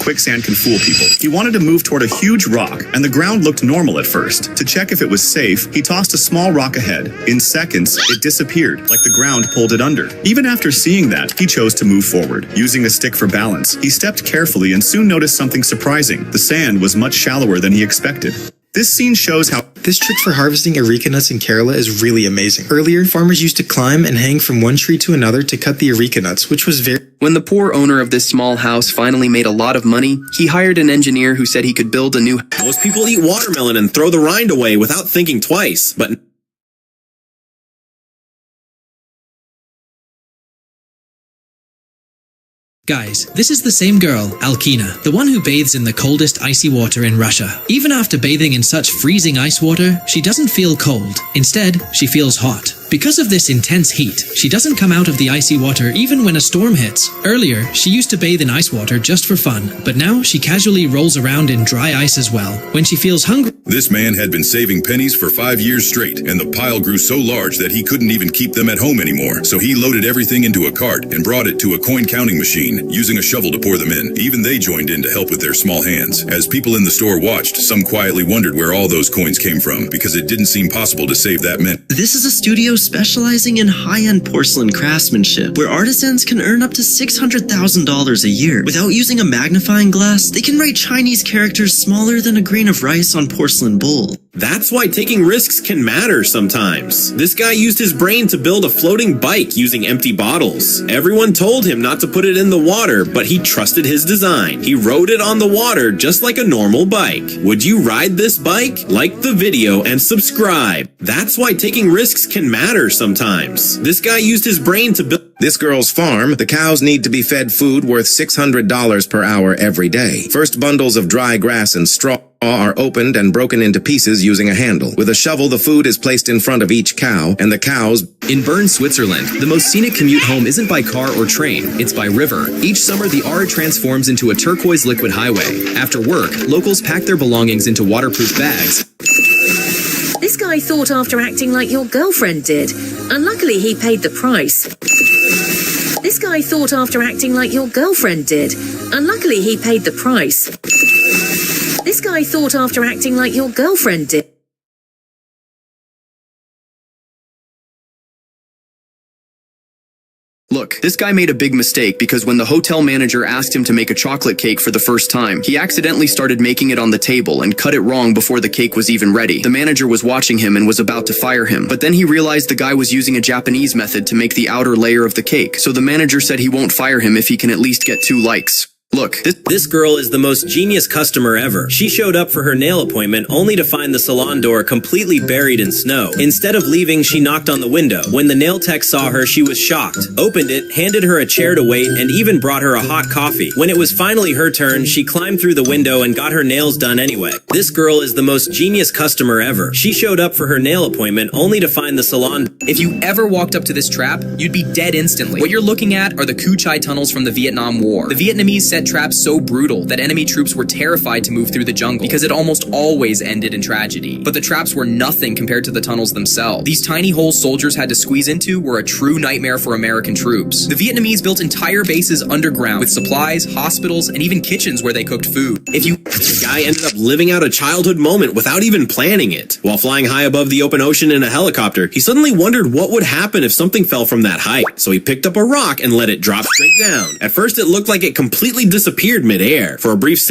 quicksand can fool people. He wanted to move toward a huge rock, and the ground looked normal at first. To check if it was safe, he tossed a small rock ahead. In seconds, it disappeared, like the ground pulled it under. Even after seeing that, he chose to move forward. Using a stick for balance, he stepped carefully and soon noticed something surprising. The sand was much shallower than he expected. This scene shows how this trick for harvesting areca nuts in Kerala is really amazing. Earlier, farmers used to climb and hang from one tree to another to cut the areca nuts, which was very... When the poor owner of this small house finally made a lot of money, he hired an engineer who said he could build a new... Most people eat watermelon and throw the rind away without thinking twice, but... Guys, this is the same girl, Alkina, the one who bathes in the coldest icy water in Russia. Even after bathing in such freezing ice water, she doesn't feel cold. Instead, she feels hot. Because of this intense heat, she doesn't come out of the icy water even when a storm hits. Earlier, she used to bathe in ice water just for fun, but now she casually rolls around in dry ice as well. When she feels hungry... This man had been saving pennies for 5 years straight, and the pile grew so large that he couldn't even keep them at home anymore. So he loaded everything into a cart and brought it to a coin counting machine, using a shovel to pour them in. Even they joined in to help with their small hands. As people in the store watched, some quietly wondered where all those coins came from, because it didn't seem possible to save that many. This is a studio specializing in high-end porcelain craftsmanship, where artisans can earn up to $600,000 a year. Without using a magnifying glass, they can write Chinese characters smaller than a grain of rice on porcelain bowl. That's why taking risks can matter sometimes. This guy used his brain to build a floating bike using empty bottles. Everyone told him not to put it in the water, but he trusted his design. He rode it on the water just like a normal bike. Would you ride this bike? Like the video and subscribe. That's why taking risks can matter sometimes. This guy used his brain to build... This girl's farm, the cows need to be fed food worth $600 per hour every day. First bundles of dry grass and straw are opened and broken into pieces using a handle. With a shovel, the food is placed in front of each cow, and the cows... In Bern, Switzerland, the most scenic commute home isn't by car or train, it's by river. Each summer, the Aare transforms into a turquoise liquid highway. After work, locals pack their belongings into waterproof bags. This guy thought after acting like your girlfriend did. Unluckily, he paid the price. This guy thought after acting like your girlfriend did. Unluckily, he paid the price. This guy thought after acting like your girlfriend did. Look, this guy made a big mistake because when the hotel manager asked him to make a chocolate cake for the first time, he accidentally started making it on the table and cut it wrong before the cake was even ready. The manager was watching him and was about to fire him, but then he realized the guy was using a Japanese method to make the outer layer of the cake, so the manager said he won't fire him if he can at least get 2 likes. Look, this girl is the most genius customer ever. She showed up for her nail appointment only to find the salon door completely buried in snow. Instead of leaving, she knocked on the window. When the nail tech saw her, she was shocked, opened it, handed her a chair to wait, and even brought her a hot coffee. When it was finally her turn, she climbed through the window and got her nails done anyway. This girl is the most genius customer ever. She showed up for her nail appointment only to find the salon. If you ever walked up to this trap, you'd be dead instantly. What you're looking at are the Cu Chi tunnels from the Vietnam War. The Vietnamese set traps so brutal that enemy troops were terrified to move through the jungle because it almost always ended in tragedy. But the traps were nothing compared to the tunnels themselves. These tiny holes soldiers had to squeeze into were a true nightmare for American troops. The Vietnamese built entire bases underground with supplies, hospitals, and even kitchens where they cooked food. The guy ended up living out a childhood moment without even planning it. While flying high above the open ocean in a helicopter, he suddenly wondered what would happen if something fell from that height. So he picked up a rock and let it drop straight down. At first it looked like it completely disappeared mid-air. For a brief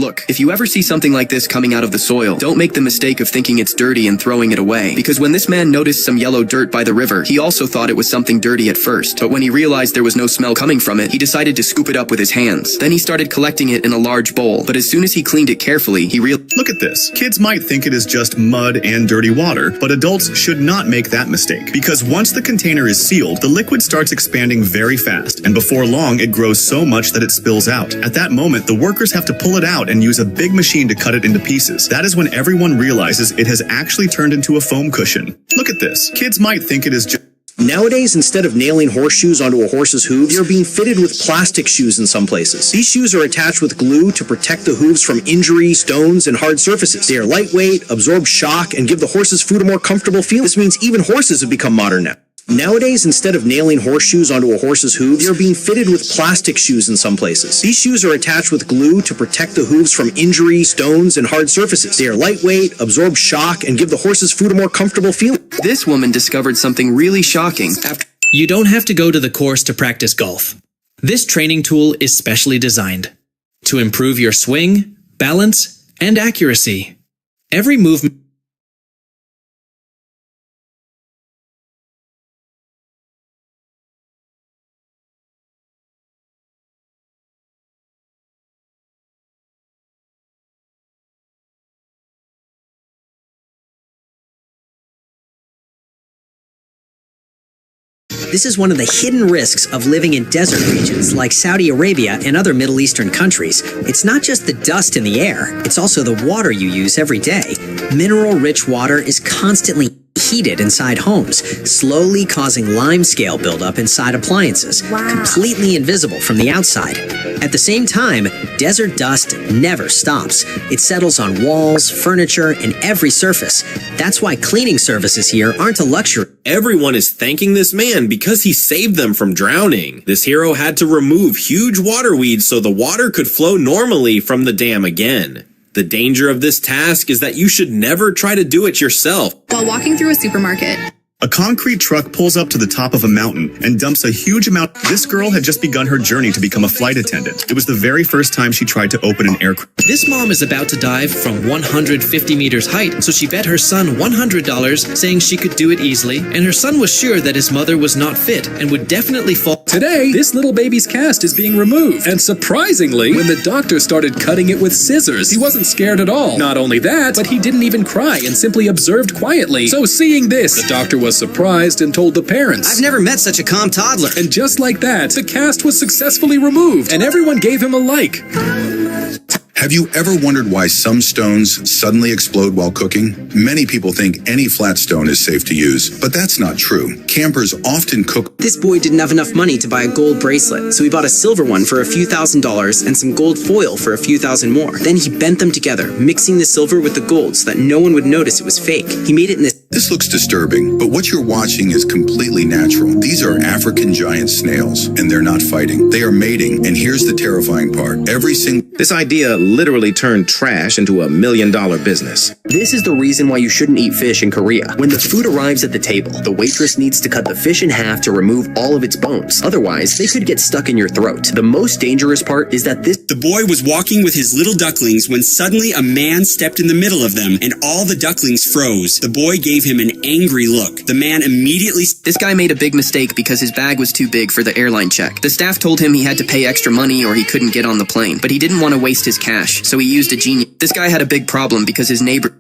Look, if you ever see something like this coming out of the soil, don't make the mistake of thinking it's dirty and throwing it away. Because when this man noticed some yellow dirt by the river, he also thought it was something dirty at first. But when he realized there was no smell coming from it, he decided to scoop it up with his hands. Then he started collecting it in a large bowl. But as soon as he cleaned it carefully, he realized... Look at this. Kids might think it is just mud and dirty water, but adults should not make that mistake. Because once the container is sealed, the liquid starts expanding very fast, and before long, it grows so much that it spills out. At that moment, the workers have to pull it out and use a big machine to cut it into pieces. That is when everyone realizes it has actually turned into a foam cushion. Look at this. Kids might think it is just... Nowadays, instead of nailing horseshoes onto a horse's hooves, they are being fitted with plastic shoes in some places. These shoes are attached with glue to protect the hooves from injury, stones, and hard surfaces. They are lightweight, absorb shock, and give the horse's foot a more comfortable feel. This means even horses have become modern now. Nowadays, instead of nailing horseshoes onto a horse's hooves, they are being fitted with plastic shoes in some places. These shoes are attached with glue to protect the hooves from injury, stones, and hard surfaces. They are lightweight, absorb shock, and give the horse's foot a more comfortable feeling. This woman discovered something really shocking after You don't have to go to the course to practice golf. This training tool is specially designed to improve your swing, balance, and accuracy. Every movement This is one of the hidden risks of living in desert regions like Saudi Arabia and other Middle Eastern countries. It's not just the dust in the air, it's also the water you use every day. Mineral-rich water is constantly heated inside homes, slowly causing limescale buildup inside appliances, completely invisible from the outside. At the same time, desert dust never stops. It settles on walls, furniture, and every surface. That's why cleaning services here aren't a luxury. Everyone is thanking this man because he saved them from drowning. This hero had to remove huge water weeds so the water could flow normally from the dam again. The danger of this task is that you should never try to do it yourself. While walking through a supermarket, A concrete truck pulls up to the top of a mountain and dumps a huge amount. This girl had just begun her journey to become a flight attendant. It was the very first time she tried to open an aircraft. This mom is about to dive from 150 meters height, so she bet her son $100, saying she could do it easily, and her son was sure that his mother was not fit and would definitely fall. Today, this little baby's cast is being removed, and surprisingly, when the doctor started cutting it with scissors, he wasn't scared at all. Not only that, but he didn't even cry and simply observed quietly. So seeing this, the doctor was surprised and told the parents. I've never met such a calm toddler. And just like that, the cast was successfully removed, and everyone gave him a like. Have you ever wondered why some stones suddenly explode while cooking? Many people think any flat stone is safe to use, but that's not true. Campers often cook. This boy didn't have enough money to buy a gold bracelet, so he bought a silver one for a few $1,000s and some gold foil for a few thousand more. Then he bent them together, mixing the silver with the gold so that no one would notice it was fake. He made it in this. This looks disturbing, but what you're watching is completely natural. These are African giant snails, and they're not fighting. They are mating, and here's the terrifying part. This idea literally turned trash into $1 million business. This is the reason why you shouldn't eat fish in Korea. When the food arrives at the table, the waitress needs to cut the fish in half to remove all of its bones. Otherwise, they could get stuck in your throat. The most dangerous part is that The boy was walking with his little ducklings when suddenly a man stepped in the middle of them and all the ducklings froze. The boy gave him an angry look. The man immediately... This guy made a big mistake because his bag was too big for the airline check. The staff told him he had to pay extra money or he couldn't get on the plane, but he didn't want to waste his cash, so he used a genius. This guy had a big problem because his neighbor...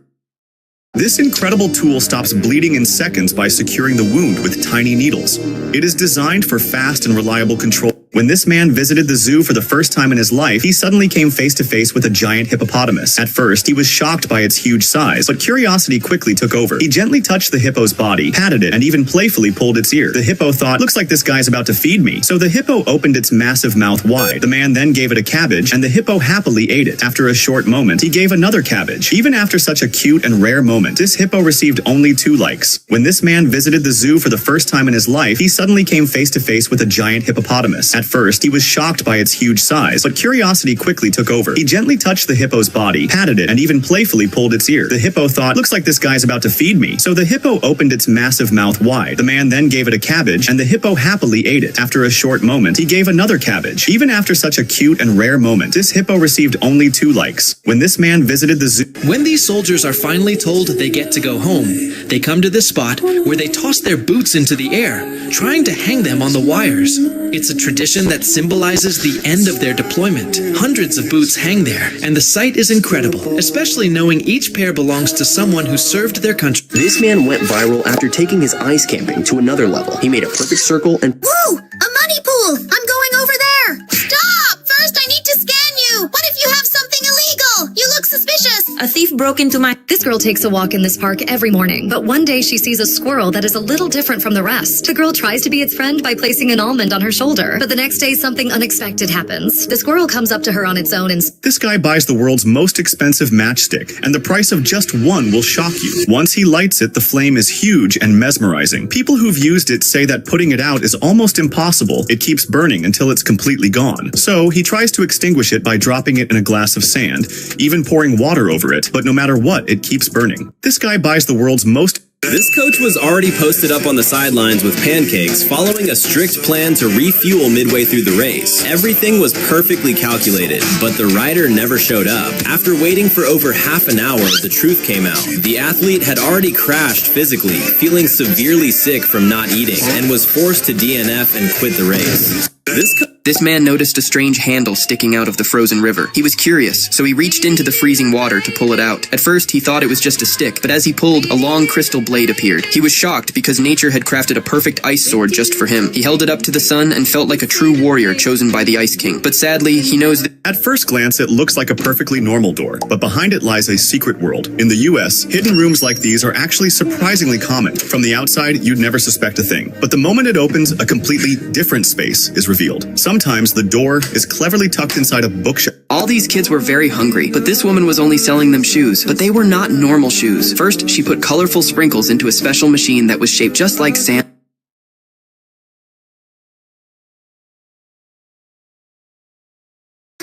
This incredible tool stops bleeding in seconds by securing the wound with tiny needles. It is designed for fast and reliable control. When this man visited the zoo for the first time in his life, he suddenly came face to face with a giant hippopotamus. At first, he was shocked by its huge size, but curiosity quickly took over. He gently touched the hippo's body, patted it, and even playfully pulled its ear. The hippo thought, looks like this guy's about to feed me. So the hippo opened its massive mouth wide. The man then gave it a cabbage, and the hippo happily ate it. After a short moment, he gave another cabbage. Even after such a cute and rare moment, this hippo received only 2 likes. When this man visited the zoo for the first time in his life, he suddenly came face to face with a giant hippopotamus. At first, he was shocked by its huge size, but curiosity quickly took over. He gently touched the hippo's body, patted it, and even playfully pulled its ear. The hippo thought, looks like this guy's about to feed me. So the hippo opened its massive mouth wide. The man then gave it a cabbage, and the hippo happily ate it. After a short moment, he gave another cabbage. Even after such a cute and rare moment, this hippo received only 2 likes. When this man visited the zoo... When these soldiers are finally told they get to go home, they come to this spot where they toss their boots into the air, trying to hang them on the wires. It's a tradition that symbolizes the end of their deployment. Hundreds of boots hang there, and the sight is incredible, especially knowing each pair belongs to someone who served their country. This man went viral after taking his ice camping to another level. He made a perfect circle and... Woo! A money pool! I'm going over there! Stop! First, I need to scan you! What if you have something illegal? You look suspicious! A thief broke into my... This girl takes a walk in this park every morning, but one day she sees a squirrel that is a little different from the rest. The girl tries to be its friend by placing an almond on her shoulder, but the next day something unexpected happens. The squirrel comes up to her on its own and... This guy buys the world's most expensive matchstick, and the price of just one will shock you. Once he lights it, the flame is huge and mesmerizing. People who've used it say that putting it out is almost impossible. It keeps burning until it's completely gone. So he tries to extinguish it by dropping it in a glass of sand, even pouring water over it, but no matter what, it keeps burning. This guy buys the world's most... This coach was already posted up on the sidelines with pancakes, following a strict plan to refuel midway through the race. Everything was perfectly calculated, but the rider never showed up. After waiting for over half an hour, the truth came out. The athlete had already crashed physically, feeling severely sick from not eating, and was forced to DNF and quit the race. This man noticed a strange handle sticking out of the frozen river. He was curious, so he reached into the freezing water to pull it out. At first, he thought it was just a stick, but as he pulled, a long crystal blade appeared. He was shocked because nature had crafted a perfect ice sword just for him. He held it up to the sun and felt like a true warrior chosen by the Ice King. But sadly, he knows that... At first glance, it looks like a perfectly normal door, but behind it lies a secret world. In the US, hidden rooms like these are actually surprisingly common. From the outside, you'd never suspect a thing. But the moment it opens, a completely different space is revealed. Sometimes the door is cleverly tucked inside a bookshelf. All these kids were very hungry, but this woman was only selling them shoes. But they were not normal shoes. First, she put colorful sprinkles into a special machine that was shaped just like sand.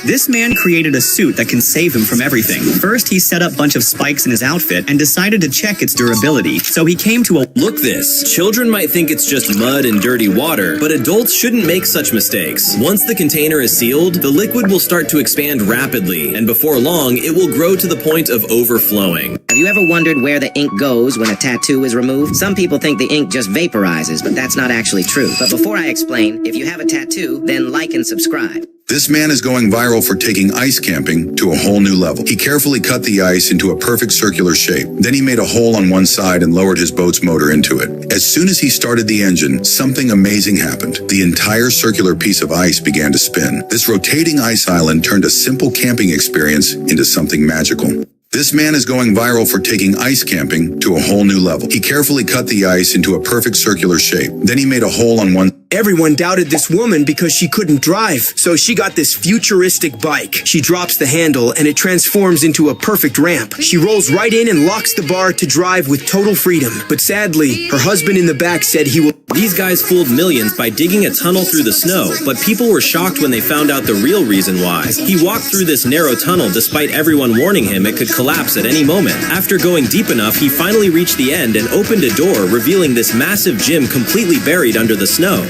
This man created a suit that can save him from everything. First, he set up a bunch of spikes in his outfit and decided to check its durability. So he came to a... Look this. Children might think it's just mud and dirty water, but adults shouldn't make such mistakes. Once the container is sealed, the liquid will start to expand rapidly, and before long, it will grow to the point of overflowing. Have you ever wondered where the ink goes when a tattoo is removed? Some people think the ink just vaporizes, but that's not actually true. But before I explain, if you have a tattoo, then like and subscribe. This man is going viral for taking ice camping to a whole new level. He carefully cut the ice into a perfect circular shape. Then he made a hole on one side and lowered his boat's motor into it. As soon as he started the engine, something amazing happened. The entire circular piece of ice began to spin. This rotating ice island turned a simple camping experience into something magical. This man is going viral for taking ice camping to a whole new level. He carefully cut the ice into a perfect circular shape. Then he made a hole on one... Everyone doubted this woman because she couldn't drive, so she got this futuristic bike. She drops the handle and it transforms into a perfect ramp. She rolls right in and locks the bar to drive with total freedom. But sadly, her husband in the back said he will... These guys fooled millions by digging a tunnel through the snow, but people were shocked when they found out the real reason why. He walked through this narrow tunnel despite everyone warning him it could collapse at any moment. After going deep enough, he finally reached the end and opened a door, revealing this massive gym completely buried under the snow.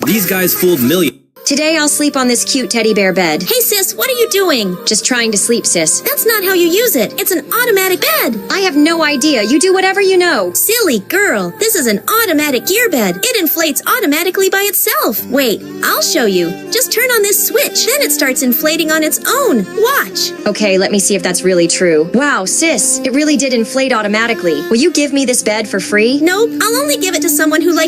These guys fooled millions. Today I'll sleep on this cute teddy bear bed. Hey sis, what are you doing? Just trying to sleep, sis. That's not how you use it. It's an automatic bed. I have no idea. You do whatever you know. Silly girl. This is an automatic gear bed. It inflates automatically by itself. Wait, I'll show you. Just turn on this switch. Then it starts inflating on its own. Watch. Okay, let me see if that's really true. Wow, sis, it really did inflate automatically. Will you give me this bed for free? Nope, I'll only give it to someone who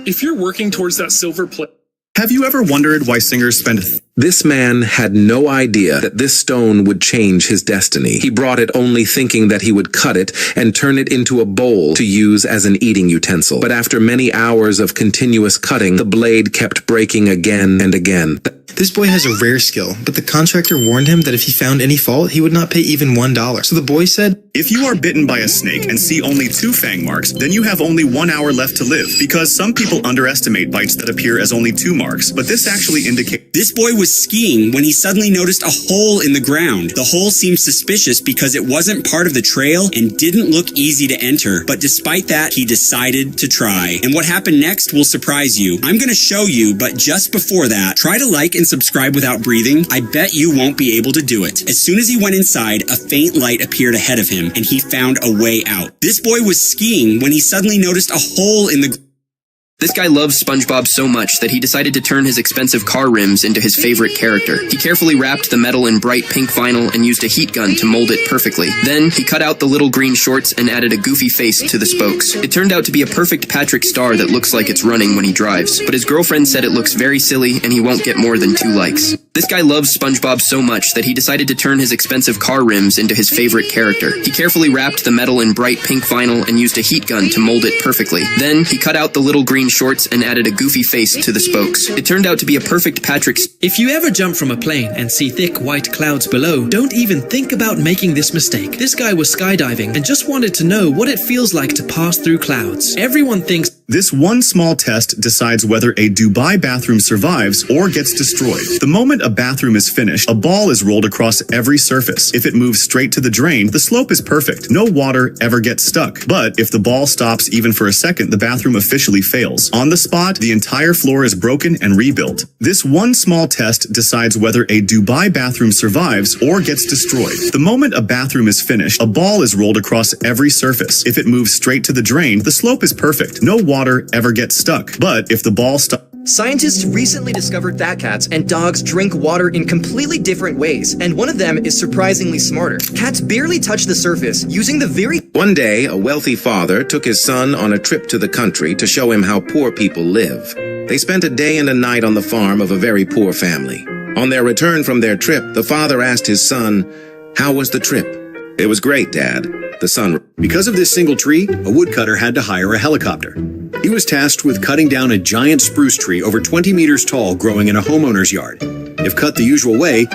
If you're working towards that silver plate... Have you ever wondered why singers spend... This man had no idea that this stone would change his destiny. He brought it only thinking that he would cut it and turn it into a bowl to use as an eating utensil. But after many hours of continuous cutting, the blade kept breaking again and again. This boy has a rare skill, but the contractor warned him that if he found any fault, he would not pay even $1. So the boy said, If you are bitten by a snake and see only 2 fang marks, then you have only 1 hour left to live, because some people underestimate bites that appear as only 2 marks, but this actually indicates... This boy was skiing when he suddenly noticed a hole in the ground. The hole seemed suspicious because it wasn't part of the trail and didn't look easy to enter, but despite that, he decided to try. And what happened next will surprise you. I'm gonna show you, but just before that, try to like and subscribe without breathing. I bet you won't be able to do it. As soon as he went inside, a faint light appeared ahead of him, and he found a way out. This boy was skiing when he suddenly noticed a hole in the... This guy loves SpongeBob so much that he decided to turn his expensive car rims into his favorite character. He carefully wrapped the metal in bright pink vinyl and used a heat gun to mold it perfectly. Then, he cut out the little green shorts and added a goofy face to the spokes. It turned out to be a perfect Patrick Star that looks like it's running when he drives. But his girlfriend said it looks very silly and he won't get more than 2 likes. This guy loves SpongeBob so much that he decided to turn his expensive car rims into his favorite character. He carefully wrapped the metal in bright pink vinyl and used a heat gun to mold it perfectly. Then, he cut out the little green shorts and added a goofy face to the spokes. It turned out to be a perfect Patrick... If you ever jump from a plane and see thick white clouds below, don't even think about making this mistake. This guy was skydiving and just wanted to know what it feels like to pass through clouds. Everyone thinks this one small test decides whether a Dubai bathroom survives or gets destroyed. The moment a bathroom is finished, a ball is rolled across every surface. If it moves straight to the drain, the slope is perfect. No water ever gets stuck. But if the ball stops even for a second, the bathroom officially fails. On the spot, the entire floor is broken and rebuilt. This one small test decides whether a Dubai bathroom survives or gets destroyed. The moment a bathroom is finished, a ball is rolled across every surface. If it moves straight to the drain, the slope is perfect. No water ever gets stuck. But if the ball stops... Scientists recently discovered that cats and dogs drink water in completely different ways, and one of them is surprisingly smarter. Cats barely touch the surface, using the very... One day, a wealthy father took his son on a trip to the country to show him how poor people live. They spent a day and a night on the farm of a very poor family. On their return from their trip, the father asked his son, "How was the trip?" "It was great, Dad," the son. Because of this single tree, a woodcutter had to hire a helicopter. He was tasked with cutting down a giant spruce tree over 20 meters tall growing in a homeowner's yard. If cut the usual way,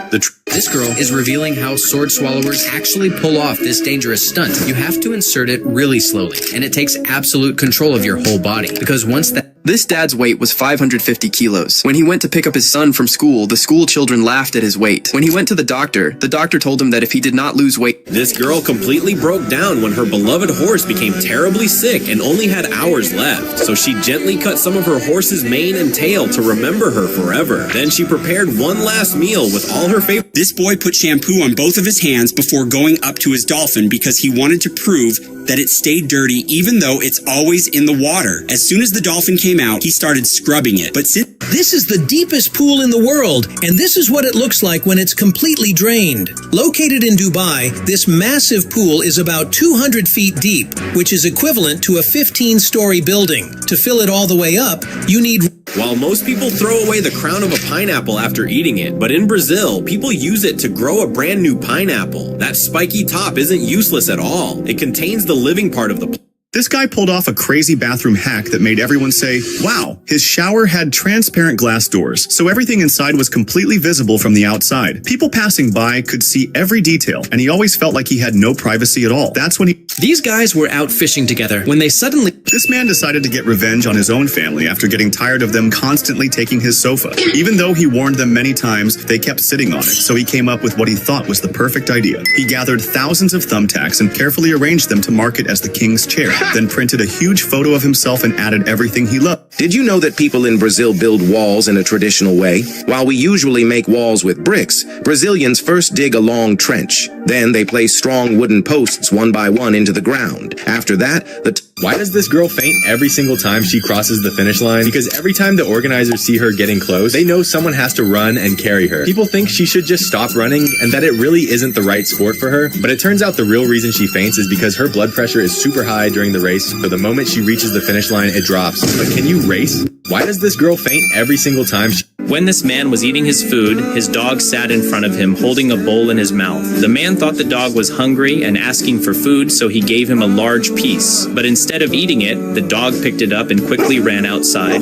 This girl is revealing how sword swallowers actually pull off this dangerous stunt. You have to insert it really slowly, and it takes absolute control of your whole body, because once that... This dad's weight was 550 kilos. When he went to pick up his son from school, the school children laughed at his weight. When he went to the doctor told him that if he did not lose weight... This girl completely broke down when her beloved horse became terribly sick and only had hours left. So she gently cut some of her horse's mane and tail to remember her forever. Then she prepared one last meal with all her favorite... This boy put shampoo on both of his hands before going up to his dolphin because he wanted to prove that it stayed dirty even though it's always in the water. As soon as the dolphin came out, he started scrubbing it. But this is the deepest pool in the world, and this is what it looks like when it's completely drained. Located in Dubai, this massive pool is about 200 feet deep, which is equivalent to a 15-story building. To fill it all the way up, you need... While most people throw away the crown of a pineapple after eating it, but in Brazil, people use it to grow a brand new pineapple. That spiky top isn't useless at all. It contains the living part of the plant. This guy pulled off a crazy bathroom hack that made everyone say, wow, his shower had transparent glass doors, so everything inside was completely visible from the outside. People passing by could see every detail, and he always felt like he had no privacy at all. That's when he... These guys were out fishing together when they suddenly... This man decided to get revenge on his own family after getting tired of them constantly taking his sofa. Even though he warned them many times, they kept sitting on it, so he came up with what he thought was the perfect idea. He gathered thousands of thumbtacks and carefully arranged them to mark it as the king's chair. Then printed a huge photo of himself and added everything he loved. Did you know that people in Brazil build walls in a traditional way? While we usually make walls with bricks, Brazilians first dig a long trench. Then they place strong wooden posts one by one into the ground. After that, Why does this girl faint every single time she crosses the finish line? Because every time the organizers see her getting close, they know someone has to run and carry her. People think she should just stop running and that it really isn't the right sport for her. But it turns out the real reason she faints is because her blood pressure is super high during the race, so the moment she reaches the finish line, it drops. But can you race? Why does this girl faint every single time When this man was eating his food, his dog sat in front of him holding a bowl in his mouth. The man thought the dog was hungry and asking for food, so he gave him a large piece. But instead of eating it, the dog picked it up and quickly ran outside.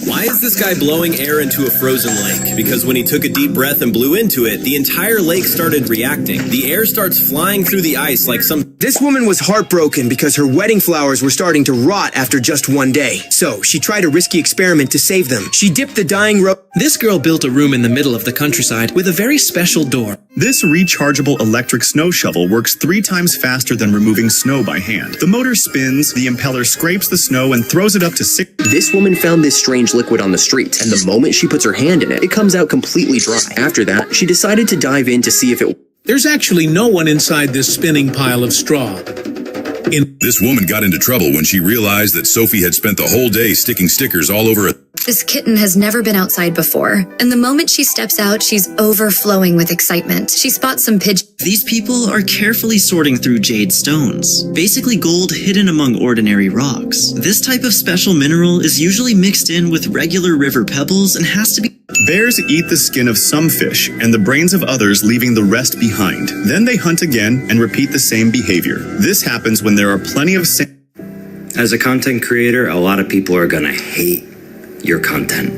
Why is this guy blowing air into a frozen lake? Because when he took a deep breath and blew into it, the entire lake started reacting. The air starts flying through the ice like some... This woman was heartbroken because her wedding flowers were starting to rot after just one day. So she tried a risky experiment to save them. She dipped the dying rose... This girl built a room in the middle of the countryside with a very special door. This rechargeable electric snow shovel works 3 times faster than removing snow by hand. The motor spins, the impeller scrapes the snow and throws it up to 6... This woman found this strange liquid on the street, and the moment she puts her hand in it, it comes out completely dry. After that, she decided to dive in to see if it... There's actually no one inside this spinning pile of straw. This woman got into trouble when she realized that Sophie had spent the whole day sticking stickers all over it. This kitten has never been outside before, and the moment she steps out, she's overflowing with excitement. She spots some pigeons. These people are carefully sorting through jade stones, basically gold hidden among ordinary rocks. This type of special mineral is usually mixed in with regular river pebbles and has to be... Bears eat the skin of some fish and the brains of others, leaving the rest behind. Then they hunt again and repeat the same behavior. This happens when there are plenty of As a content creator, a lot of people are gonna hate your content.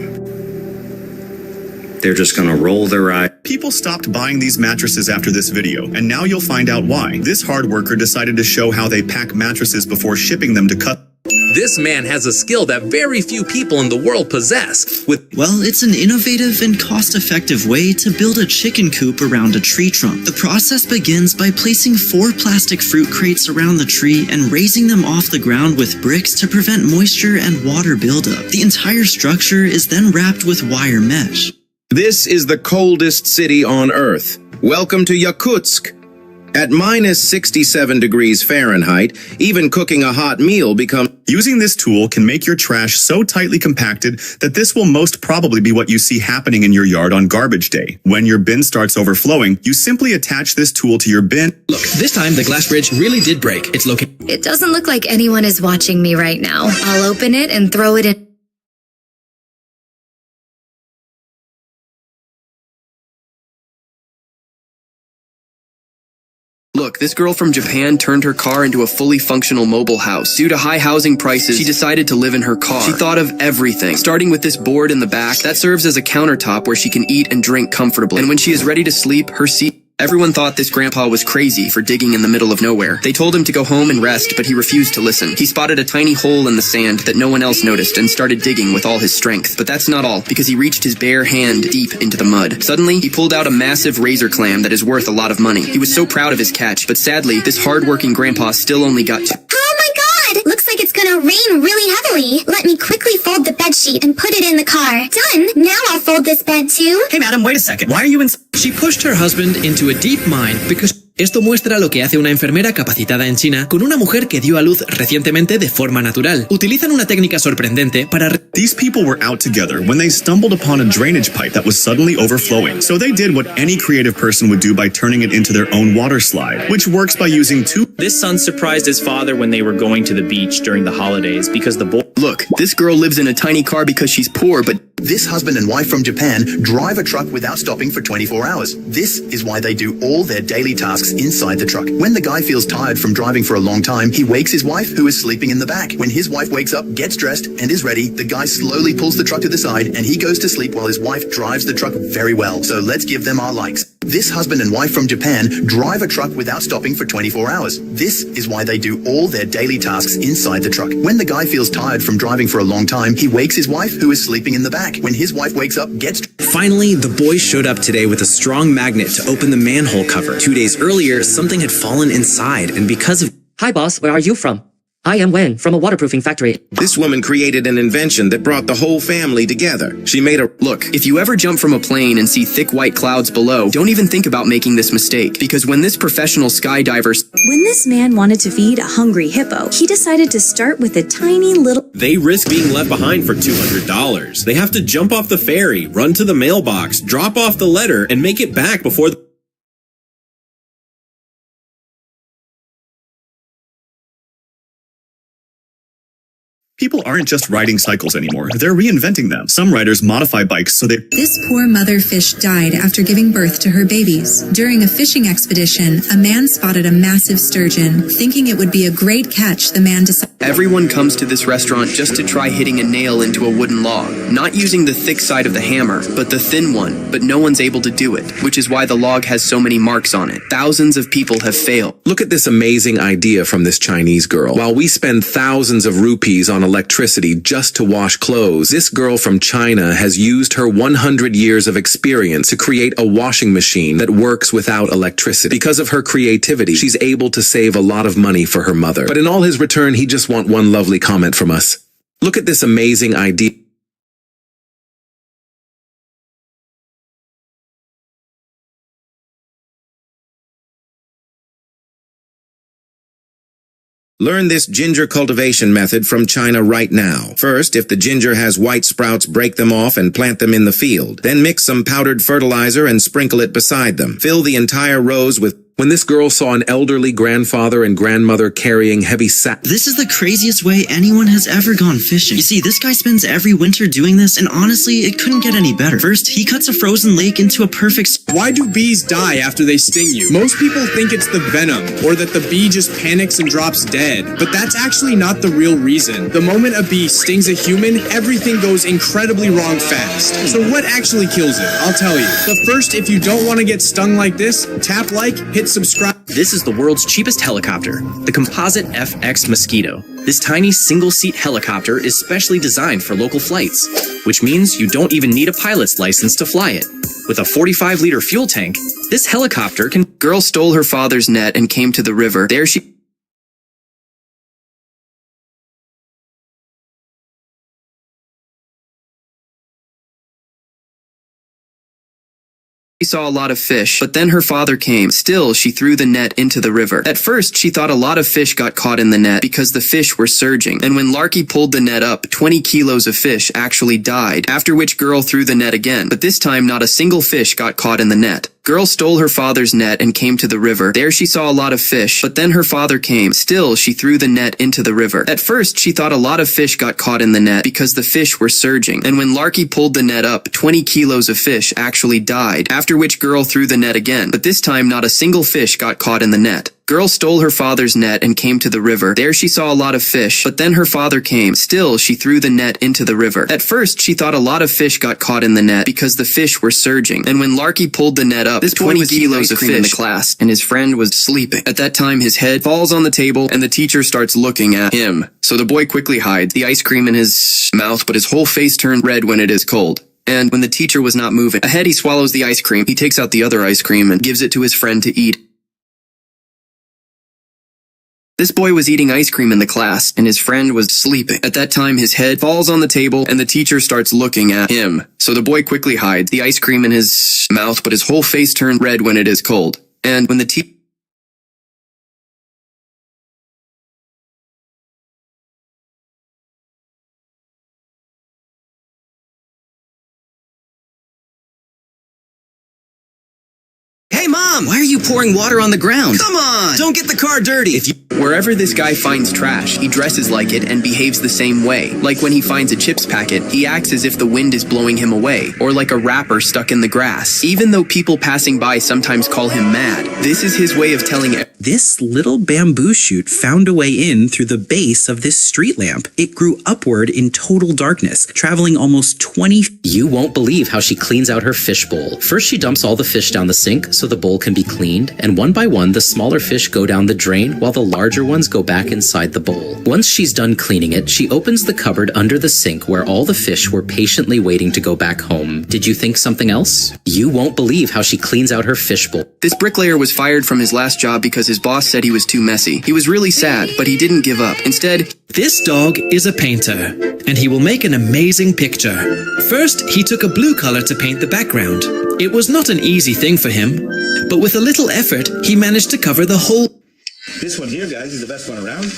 They're just gonna roll their eyes. People stopped buying these mattresses after this video, and now you'll find out why. This hard worker decided to show how they pack mattresses before shipping them to This man has a skill that very few people in the world possess. Well, it's an innovative and cost-effective way to build a chicken coop around a tree trunk. The process begins by placing 4 plastic fruit crates around the tree and raising them off the ground with bricks to prevent moisture and water buildup. The entire structure is then wrapped with wire mesh. This is the coldest city on Earth. Welcome to Yakutsk. At minus 67 degrees Fahrenheit, even cooking a hot meal becomes... Using this tool can make your trash so tightly compacted that this will most probably be what you see happening in your yard on garbage day. When your bin starts overflowing, you simply attach this tool to your bin. Look, this time the glass bridge really did break. It's located. It doesn't look like anyone is watching me right now. I'll open it and throw it in. Look, this girl from Japan turned her car into a fully functional mobile house. Due to high housing prices, she decided to live in her car. She thought of everything, starting with this board in the back that serves as a countertop where she can eat and drink comfortably. And when she is ready to sleep, her seat... Everyone thought this grandpa was crazy for digging in the middle of nowhere. They told him to go home and rest, but he refused to listen. He spotted a tiny hole in the sand that no one else noticed and started digging with all his strength. But that's not all, because he reached his bare hand deep into the mud. Suddenly, he pulled out a massive razor clam that is worth a lot of money. He was so proud of his catch, but sadly, this hard-working grandpa still only got two. Oh my god! Looks like it's gonna rain really heavily. Let me quickly fold the bedsheet and put it in the car. Done! Now I'll fold this bed too. Hey madam, wait a second. Why are you in... She pushed her husband into a deep mine because... Esto muestra lo que hace una enfermera capacitada en China con una mujer que dio a luz recientemente de forma natural. Utilizan una técnica sorprendente para... These people were out together when they stumbled upon a drainage pipe that was suddenly overflowing. So they did what any creative person would do by turning it into their own water slide, which works by using two... This son surprised his father when they were going to the beach during the holidays because the boy... Look, this girl lives in a tiny car because she's poor, but... This husband and wife from Japan drive a truck without stopping for 24 hours. This is why they do all their daily tasks inside the truck. When the guy feels tired from driving for a long time, he wakes his wife, who is sleeping in the back. When his wife wakes up, gets dressed, and is ready, the guy slowly pulls the truck to the side, and he goes to sleep while his wife drives the truck very well. So let's give them our likes. This husband and wife from Japan drive a truck without stopping for 24 hours. This is why they do all their daily tasks inside the truck. When the guy feels tired from driving for a long time, he wakes his wife, who is sleeping in the back. When his wife wakes up, gets... Finally, the boys showed up today with a strong magnet to open the manhole cover. 2 days earlier, something had fallen inside, and because of... Hi boss, where are you from? I am Wen, from a waterproofing factory. This woman created an invention that brought the whole family together. She made a... Look, if you ever jump from a plane and see thick white clouds below, don't even think about making this mistake. Because when this professional skydiver... When this man wanted to feed a hungry hippo, he decided to start with a tiny little... They risk being left behind for $200. They have to jump off the ferry, run to the mailbox, drop off the letter, and make it back before the... People aren't just riding cycles anymore, they're reinventing them. Some riders modify bikes so they... This poor mother fish died after giving birth to her babies. During a fishing expedition, a man spotted a massive sturgeon. Thinking it would be a great catch, the man decided... Everyone comes to this restaurant just to try hitting a nail into a wooden log. Not using the thick side of the hammer, but the thin one. But no one's able to do it, which is why the log has so many marks on it. Thousands of people have failed. Look at this amazing idea from this Chinese girl. While we spend thousands of rupees on electricity just to wash clothes, this girl from China has used her 100 years of experience to create a washing machine that works without electricity. Because of her creativity, she's able to save a lot of money for her mother. But in all his return, he just wants one lovely comment from us. Look at this amazing idea. Learn this ginger cultivation method from China right now. First, if the ginger has white sprouts, break them off and plant them in the field. Then mix some powdered fertilizer and sprinkle it beside them. Fill the entire rows with... When this girl saw an elderly grandfather and grandmother carrying heavy sacks... This is the craziest way anyone has ever gone fishing. You see, this guy spends every winter doing this, and honestly, it couldn't get any better. First, he cuts a frozen lake into a perfect... Why do bees die after they sting you? Most people think it's the venom, or that the bee just panics and drops dead. But that's actually not the real reason. The moment a bee stings a human, everything goes incredibly wrong fast. So what actually kills it? I'll tell you. But first, if you don't want to get stung like this, tap like, hit subscribe. This is the world's cheapest helicopter, the Composite FX Mosquito. This tiny single-seat helicopter is specially designed for local flights, which means you don't even need a pilot's license to fly it. With a 45-liter fuel tank, this helicopter can... Girl stole her father's net and came to the river. There she saw a lot of fish, but then her father came. Still, she threw the net into the river. At first, she thought a lot of fish got caught in the net because the fish were surging. And when Larky pulled the net up, 20 kilos of fish actually died, after which girl threw the net again. But this time, not a single fish got caught in the net. Girl stole her father's net and came to the river. There she saw a lot of fish, but then her father came. Still, she threw the net into the river. At first, she thought a lot of fish got caught in the net because the fish were surging. And when Larky pulled the net up, 20 kilos of fish actually died, after which girl threw the net again. But this time, not a single fish got caught in the net. Girl stole her father's net and came to the river. There she saw a lot of fish, but then her father came. Still, she threw the net into the river. At first, she thought a lot of fish got caught in the net because the fish were surging. And when Larky pulled the net up, this 20 kilos of fish in the class, and his friend was sleeping. At that time, his head falls on the table, and the teacher starts looking at him. So the boy quickly hides the ice cream in his mouth, but his whole face turns red when it is cold. And when the teacher was not moving, ahead he swallows the ice cream. He takes out the other ice cream and gives it to his friend to eat. This boy was eating ice cream in the class, and his friend was sleeping. At that time, his head falls on the table, and the teacher starts looking at him. So the boy quickly hides the ice cream in his mouth, but his whole face turns red when it is cold. And when the teacher... Hey, Mom! Why are you pouring water on the ground? Come on! Don't get the car dirty! Wherever this guy finds trash, he dresses like it and behaves the same way. Like when he finds a chips packet, he acts as if the wind is blowing him away, or like a rapper stuck in the grass. Even though people passing by sometimes call him mad, this is his way of telling it. This little bamboo shoot found a way in through the base of this street lamp. It grew upward in total darkness, traveling almost 20... You won't believe how she cleans out her fish bowl. First, she dumps all the fish down the sink so the bowl can be cleaned, and one by one, the smaller fish go down the drain while the larger ones go back inside the bowl. Once she's done cleaning it, she opens the cupboard under the sink where all the fish were patiently waiting to go back home. Did you think something else? You won't believe how she cleans out her fish bowl. This bricklayer was fired from his last job because his boss said he was too messy. He was really sad, but he didn't give up. Instead, this dog is a painter, and he will make an amazing picture. First, he took a blue color to paint the background. It was not an easy thing for him, but with a little effort, he managed to cover the whole... This one here, guys, is the best one around.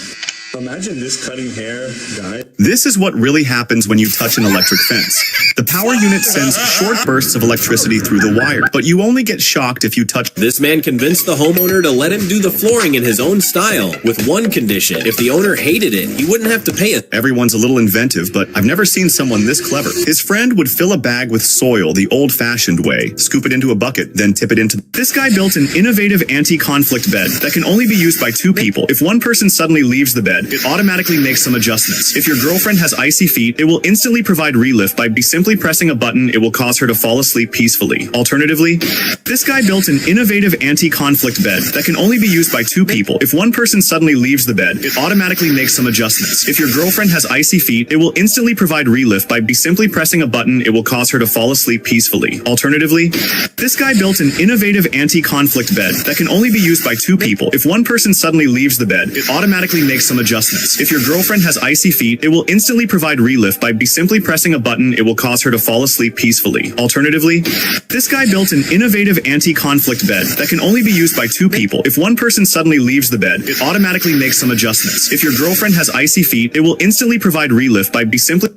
Imagine this cutting hair guy. This is what really happens when you touch an electric fence. The power unit sends short bursts of electricity through the wire, but you only get shocked if you touch... This man convinced the homeowner to let him do the flooring in his own style, with one condition. If the owner hated it, he wouldn't have to pay it. Everyone's a little inventive, but I've never seen someone this clever. His friend would fill a bag with soil the old-fashioned way, scoop it into a bucket, then tip it into... This guy built an innovative anti-conflict bed that can only be used by two people. If one person suddenly leaves the bed, it automatically makes some adjustments. If your girlfriend has icy feet, it will instantly provide relief by simply pressing a button. It will cause her to fall asleep peacefully. Alternatively, this guy built an innovative anti-conflict bed that can only be used by two people. If one person suddenly leaves the bed, it automatically makes some adjustments. If your girlfriend has icy feet, it will instantly provide relief by simply pressing a button. It will cause her to fall asleep peacefully. Alternatively, this guy built an innovative anti-conflict bed that can only be used by two people. If one person suddenly leaves the bed, it automatically makes some adjustments. adjustments. If your girlfriend has icy feet, it will instantly provide relief by simply pressing a button. It will cause her to fall asleep peacefully. Alternatively, this guy built an innovative anti-conflict bed that can only be used by 2 people. If one person suddenly leaves the bed, it automatically makes some adjustments. If your girlfriend has icy feet, it will instantly provide relief by simply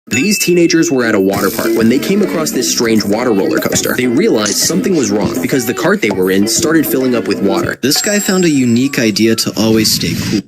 These teenagers were at a water park when they came across this strange water roller coaster. They realized something was wrong because the cart they were in started filling up with water. This guy found a unique idea to always stay cool.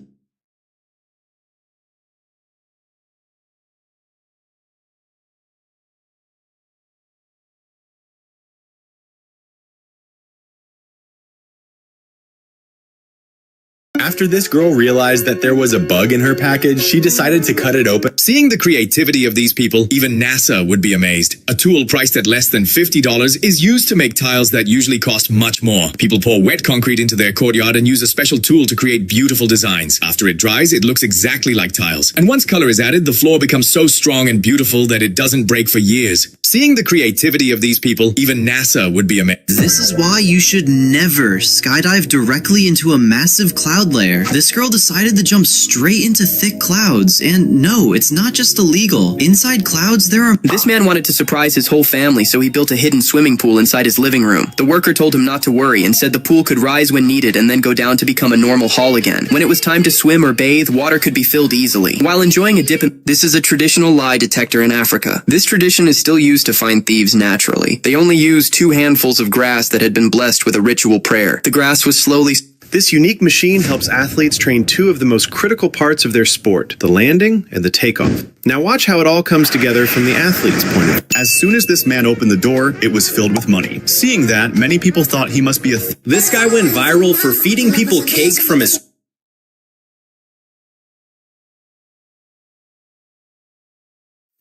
After this girl realized that there was a bug in her package, she decided to cut it open. Seeing the creativity of these people, even NASA would be amazed. A tool priced at less than $50 is used to make tiles that usually cost much more. People pour wet concrete into their courtyard and use a special tool to create beautiful designs. After it dries, it looks exactly like tiles. And once color is added, the floor becomes so strong and beautiful that it doesn't break for years. Seeing the creativity of these people, even NASA would be amazed. This is why you should never skydive directly into a massive cloud layer. This girl decided to jump straight into thick clouds, and no, it's not just illegal. Inside clouds, there are— This man wanted to surprise his whole family, so he built a hidden swimming pool inside his living room. The worker told him not to worry and said the pool could rise when needed and then go down to become a normal hall again. When it was time to swim or bathe, water could be filled easily. While enjoying a dip this is a traditional lie detector in Africa. This tradition is still used to find thieves naturally. They only used 2 handfuls of grass that had been blessed with a ritual prayer. The grass was slowly— This unique machine helps athletes train 2 of the most critical parts of their sport, the landing and the takeoff. Now watch how it all comes together from the athlete's point of view. As soon as this man opened the door, it was filled with money. Seeing that, many people thought he must be a This guy went viral for feeding people cake from his...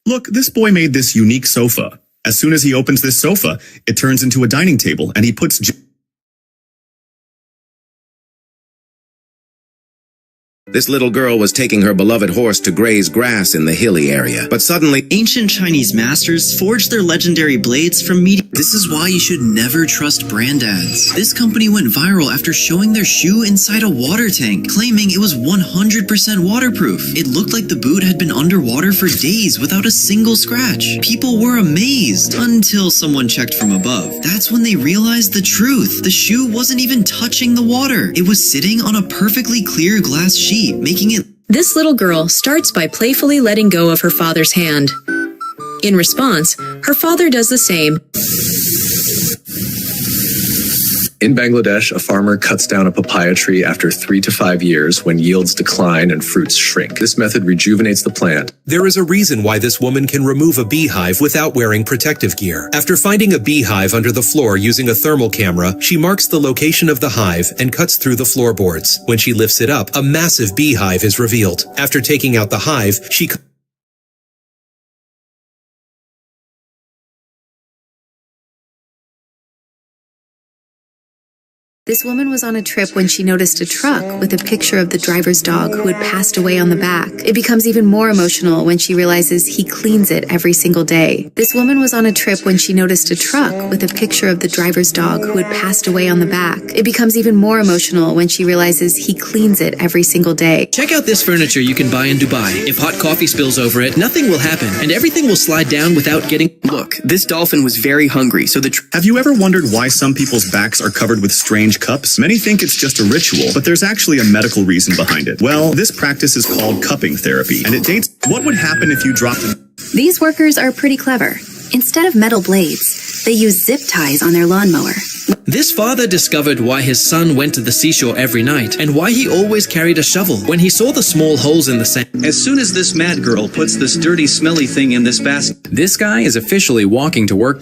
Look, this boy made this unique sofa. As soon as he opens this sofa, it turns into a dining table, and he puts... This little girl was taking her beloved horse to graze grass in the hilly area, but suddenly— Ancient Chinese masters forged their legendary blades from meat. This is why you should never trust brand ads. This company went viral after showing their shoe inside a water tank, claiming it was 100% waterproof. It looked like the boot had been underwater for days without a single scratch. People were amazed until someone checked from above. That's when they realized the truth. The shoe wasn't even touching the water. It was sitting on a perfectly clear glass sheet, making it— This little girl starts by playfully letting go of her father's hand. In response, her father does the same. In Bangladesh, a farmer cuts down a papaya tree after 3 to 5 years when yields decline and fruits shrink. This method rejuvenates the plant. There is a reason why this woman can remove a beehive without wearing protective gear. After finding a beehive under the floor using a thermal camera, she marks the location of the hive and cuts through the floorboards. When she lifts it up, a massive beehive is revealed. After taking out the hive, she... This woman was on a trip when she noticed a truck with a picture of the driver's dog who had passed away on the back. It becomes even more emotional when she realizes he cleans it every single day. This woman was on a trip when she noticed a truck with a picture of the driver's dog who had passed away on the back. It becomes even more emotional when she realizes he cleans it every single day. Check out this furniture you can buy in Dubai. If hot coffee spills over it, nothing will happen, and everything will slide down without getting... Look, this dolphin was very hungry, so Have you ever wondered why some people's backs are covered with strange cups? Many think it's just a ritual, but there's actually a medical reason behind it. Well, this practice is called cupping therapy, and it dates... What would happen if you dropped a... These workers are pretty clever. Instead of metal blades, they use zip ties on their lawnmower. This father discovered why his son went to the seashore every night and why he always carried a shovel when he saw the small holes in the sand. As soon as this mad girl puts this dirty, smelly thing in this basket... This guy is officially walking to work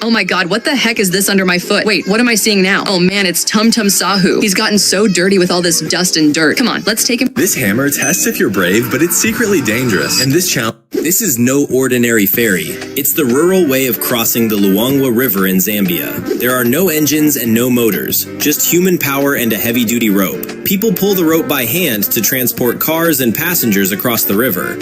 Oh my god, what the heck is this under my foot? Wait, what am I seeing now? Oh man, it's Tum Tum Sahu. He's gotten so dirty with all this dust and dirt. Come on, let's take him. This hammer tests if you're brave, but it's secretly dangerous. And this challenge... This is no ordinary ferry. It's the rural way of crossing the Luangwa River in Zambia. There are no engines and no motors, just human power and a heavy-duty rope. People pull the rope by hand to transport cars and passengers across the river.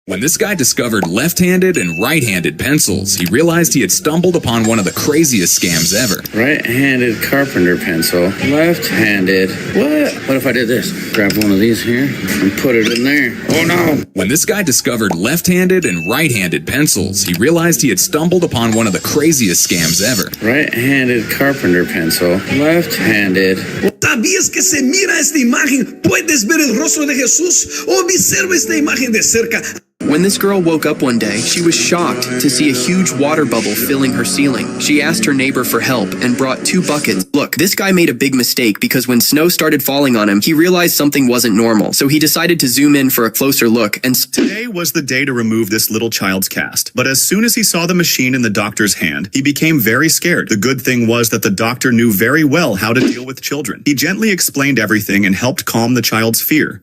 When this guy discovered left-handed and right-handed pencils, he realized he had stumbled upon one of the craziest scams ever. Right-handed carpenter pencil, left-handed. What if I did this? Grab one of these here and put it in there. Oh no! When this guy discovered left-handed and right-handed pencils, he realized he had stumbled upon one of the craziest scams ever. Right-handed carpenter pencil, left-handed. ¿Sabías que se mira esta imagen? ¿Puedes ver el rostro de Jesús? Observa esta imagen de cerca. When this girl woke up one day, she was shocked to see a huge water bubble filling her ceiling. She asked her neighbor for help and brought 2 buckets. Look, this guy made a big mistake because when snow started falling on him, he realized something wasn't normal. So he decided to zoom in for a closer look and Today was the day to remove this little child's cast. But as soon as he saw the machine in the doctor's hand, he became very scared. The good thing was that the doctor knew very well how to deal with children. He gently explained everything and helped calm the child's fear.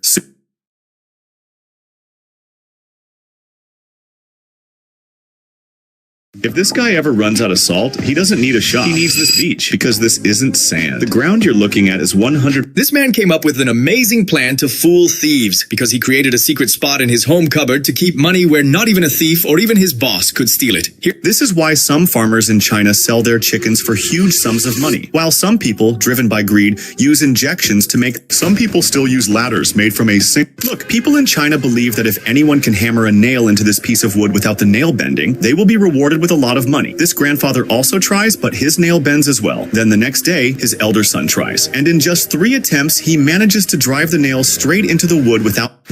If this guy ever runs out of salt, he doesn't need a shop. He needs this beach, because this isn't sand. The ground you're looking at is 100... This man came up with an amazing plan to fool thieves, because he created a secret spot in his home cupboard to keep money where not even a thief or even his boss could steal it. This is why some farmers in China sell their chickens for huge sums of money, while some people, driven by greed, use injections to make... Some people still use ladders made from a sink. Look, people in China believe that if anyone can hammer a nail into this piece of wood without the nail bending, they will be rewarded with a lot of money. This grandfather also tries, but his nail bends as well. Then the next day, his elder son tries. And in just 3 attempts, he manages to drive the nail straight into the wood without...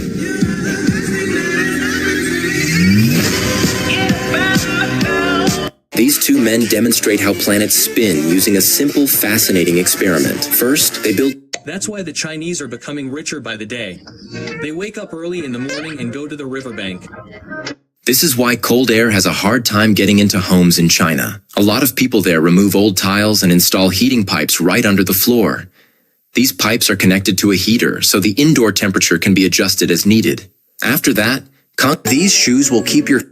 These 2 men demonstrate how planets spin using a simple, fascinating experiment. First, they build... That's why the Chinese are becoming richer by the day. They wake up early in the morning and go to the riverbank. This is why cold air has a hard time getting into homes in China. A lot of people there remove old tiles and install heating pipes right under the floor. These pipes are connected to a heater, so the indoor temperature can be adjusted as needed. After that, these shoes will keep your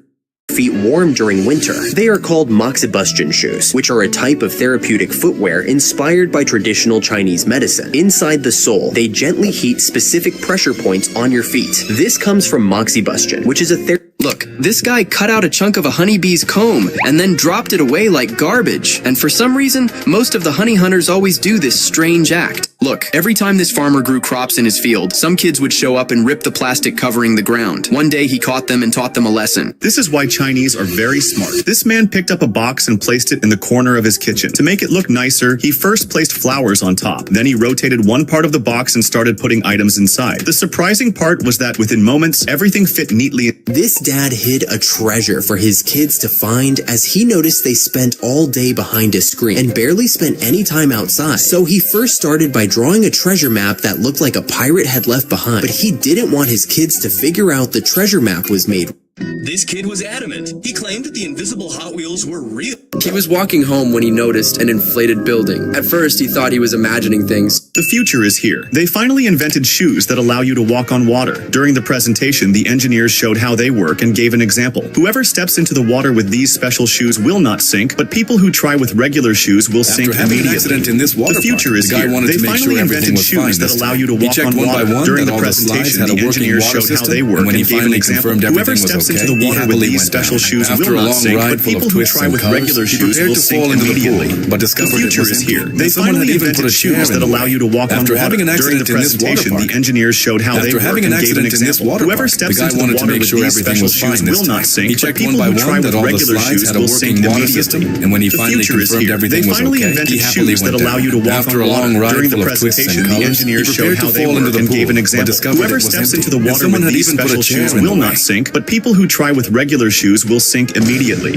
feet warm during winter. They are called moxibustion shoes, which are a type of therapeutic footwear inspired by traditional Chinese medicine. Inside the sole, they gently heat specific pressure points on your feet. This comes from moxibustion, which is a Look, this guy cut out a chunk of a honeybee's comb and then dropped it away like garbage. And for some reason, most of the honey hunters always do this strange act. Look, every time this farmer grew crops in his field, some kids would show up and rip the plastic covering the ground. One day he caught them and taught them a lesson. This is why Chinese are very smart. This man picked up a box and placed it in the corner of his kitchen. To make it look nicer, he first placed flowers on top. Then he rotated one part of the box and started putting items inside. The surprising part was that within moments, everything fit neatly. This dad hid a treasure for his kids to find as he noticed they spent all day behind a screen and barely spent any time outside. So he first started by drawing a treasure map that looked like a pirate had left behind. But he didn't want his kids to figure out the treasure map was made. This kid was adamant. He claimed that the invisible Hot Wheels were real. He was walking home when he noticed an inflated building. At first, he thought he was imagining things. The future is here. They finally invented shoes that allow you to walk on water. During the presentation, the engineers showed how they work and gave an example. Whoever steps into the water with these special shoes will not sink, but people who try with regular shoes will sink immediately. An accident in this water the future is here. They finally invented shoes that allow you to walk on water. During the presentation, the engineers showed how they work and gave an example. Whoever steps into the water with these special shoes will not sink, but people who try with regular shoes will sink immediately. The future is here. They finally invented shoes that allow you to walk on water. During the presentation, the engineers showed how they work and gave an example. Whoever steps into the water with these special shoes will not sink, but people who try with regular shoes will sink immediately. The future is here. They finally invented shoes that allow you to walk on water. During the presentation, the engineers showed how they work and gave an example. Whoever steps into the water with these special shoes will not sink, but people who try try with regular shoes will sink immediately.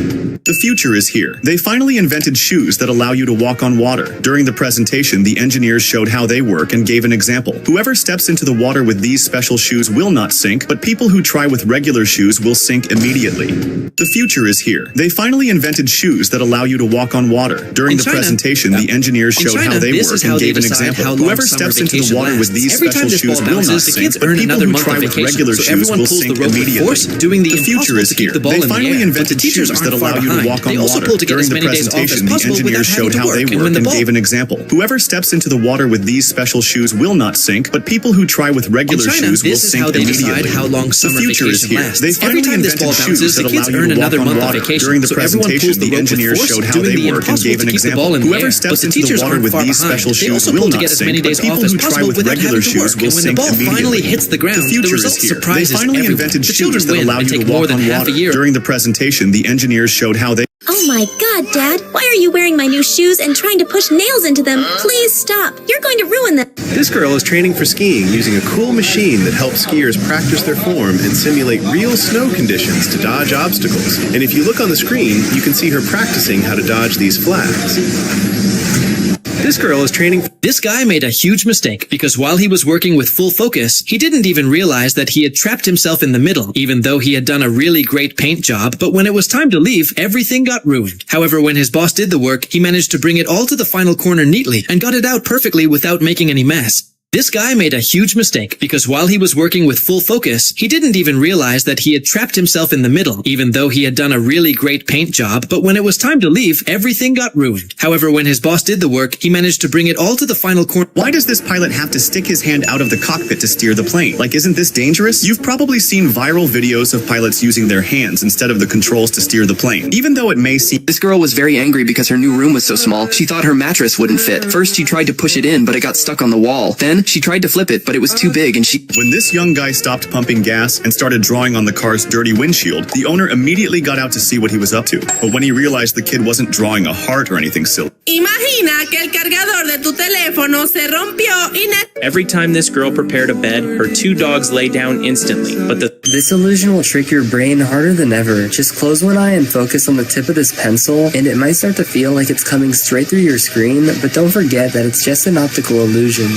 The future is here. They finally invented shoes that allow you to walk on water. During the presentation, the engineers showed how they work and gave an example. Whoever steps into the water with these special shoes will not sink, but people who try with regular shoes will sink immediately. The future is here. They finally invented shoes that allow you to walk on water. During the presentation, the engineers showed how they work and gave an example. Whoever steps into the water with these special shoes will not sink, but people who try with regular shoes will sink immediately. The future is here. They finally invented shoes that allow you to walk on water. During the presentation, the engineers showed how they work and gave an example. Whoever steps into the water with these special shoes will not sink, but people who try with regular shoes will sink immediately. The future is here. They finally invented shoes that allow you to walk on water. During the presentation, the engineers showed how they work and gave an example. Whoever steps into the water with these special shoes will not sink, but people who try with regular shoes will sink immediately. The future is here. They finally invented shoes that allow you to walk on water. During the presentation, the engineers showed how they Oh my God, Dad! Why are you wearing my new shoes and trying to push nails into them? Please stop! You're going to ruin them! This girl is training for skiing using a cool machine that helps skiers practice their form and simulate real snow conditions to dodge obstacles. And if you look on the screen, you can see her practicing how to dodge these flags. This girl is training. This guy made a huge mistake because while he was working with full focus, he didn't even realize that he had trapped himself in the middle, even though he had done a really great paint job. But when it was time to leave, everything got ruined. However, when his boss did the work, he managed to bring it all to the final corner neatly and got it out perfectly without making any mess. This guy made a huge mistake because while he was working with full focus, he didn't even realize that he had trapped himself in the middle, even though he had done a really great paint job. But when it was time to leave, everything got ruined. However, when his boss did the work, he managed to bring it all to the final corner. Why does this pilot have to stick his hand out of the cockpit to steer the plane? Like, isn't this dangerous? You've probably seen viral videos of pilots using their hands instead of the controls to steer the plane. Even though it may seem... This girl was very angry because her new room was so small. She thought her mattress wouldn't fit. First, she tried to push it in, but it got stuck on the wall. Then, she tried to flip it, but it was too big and she... When this young guy stopped pumping gas and started drawing on the car's dirty windshield, the owner immediately got out to see what he was up to. But when he realized the kid wasn't drawing a heart or anything silly... Imagina que el cargador de tu teléfono se rompió y... Every time this girl prepared a bed, her two dogs lay down instantly, but This illusion will trick your brain harder than ever. Just close one eye and focus on the tip of this pencil, and it might start to feel like it's coming straight through your screen, but don't forget that it's just an optical illusion.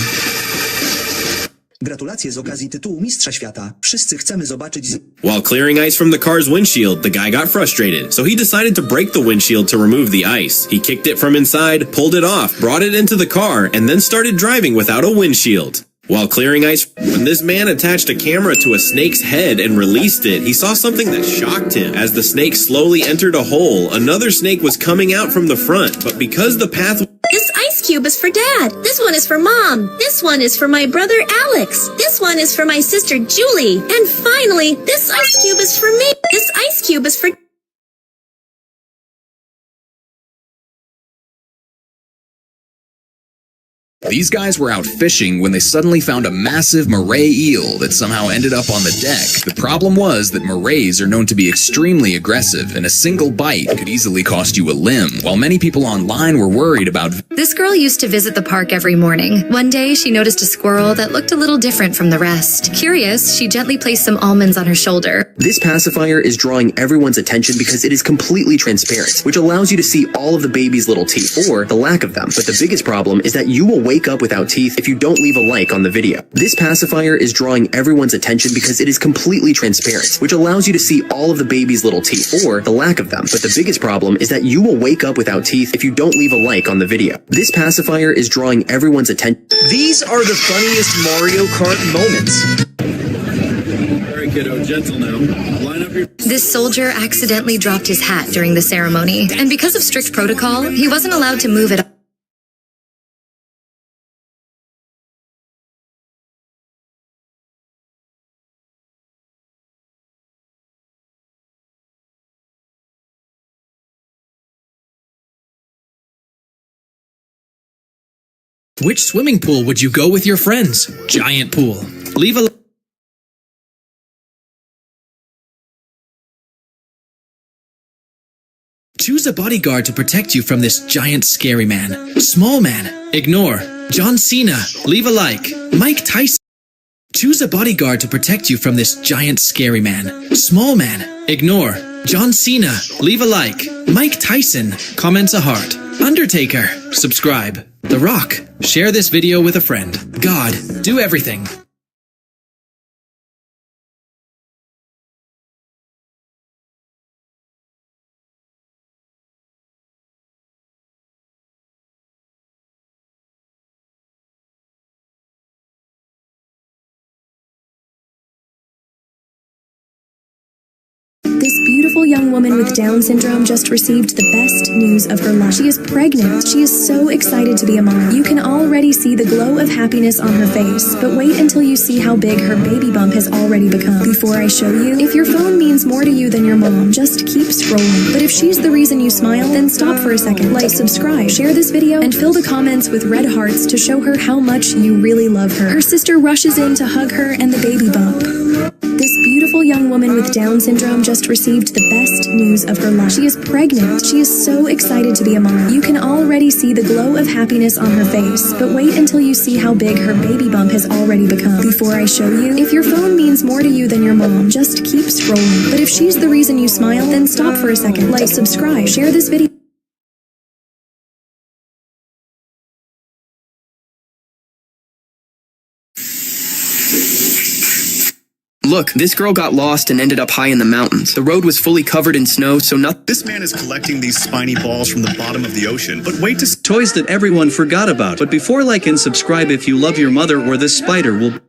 Gratulacje z okazji tytułu Mistrza Świata. Wszyscy chcemy zobaczyć... While clearing ice from the car's windshield, the guy got frustrated, so he decided to break the windshield to remove the ice. He kicked it from inside, pulled it off, brought it into the car, and then started driving without a windshield. While clearing ice, when this man attached a camera to a snake's head and released it, he saw something that shocked him. As the snake slowly entered a hole, another snake was coming out from the front, but because the path... This ice cube is for Dad. This one is for Mom. This one is for my brother Alex. This one is for my sister Julie. And finally, this ice cube is for me. This ice cube is for... These guys were out fishing when they suddenly found a massive moray eel that somehow ended up on the deck. The problem was that morays are known to be extremely aggressive, and a single bite could easily cost you a limb. While many people online were worried about... This girl used to visit the park every morning. One day, she noticed a squirrel that looked a little different from the rest. Curious, she gently placed some almonds on her shoulder. This pacifier is drawing everyone's attention because it is completely transparent, which allows you to see all of the baby's little teeth, or the lack of them. But the biggest problem is that you will wake up without teeth if you don't leave a like on the video. This pacifier is drawing everyone's attention because it is completely transparent, which allows you to see all of the baby's little teeth, or the lack of them. But the biggest problem is that you will wake up without teeth if you don't leave a like on the video. This pacifier is drawing everyone's attention. These are the funniest Mario Kart moments. Very kiddo, gentle now. Line up your... This soldier accidentally dropped his hat during the ceremony, and because of strict protocol, he wasn't allowed to move it. Which swimming pool would you go with your friends? Giant pool. Leave a... Choose a bodyguard to protect you from this giant scary man. Small man. Ignore. John Cena. Leave a like. Mike Tyson. Choose a bodyguard to protect you from this giant scary man. Small man, ignore. John Cena, leave a like. Mike Tyson, comments a heart. Undertaker, subscribe. The Rock, share this video with a friend. God, do everything. This beautiful young woman with Down syndrome just received the best news of her life. She is pregnant. She is so excited to be a mom. You can already see the glow of happiness on her face, but wait until you see how big her baby bump has already become. Before I show you, if your phone means more to you than your mom, just keep scrolling. But if she's the reason you smile, then stop for a second. Like, subscribe, share this video, and fill the comments with red hearts to show her how much you really love her. Her sister rushes in to hug her and the baby bump. This beautiful young woman with Down syndrome just received the best news of her life. She is pregnant. She is so excited to be a mom. You can already see the glow of happiness on her face, but wait until you see how big her baby bump has already become. Before I show you, if your phone means more to you than your mom, just keep scrolling. But if she's the reason you smile, then stop for a second. Like, subscribe, share this video. Look, this girl got lost and ended up high in the mountains. The road was fully covered in snow, so This man is collecting these spiny balls from the bottom of the ocean, but wait to Toys that everyone forgot about. But before like and subscribe if you love your mother or this spider will...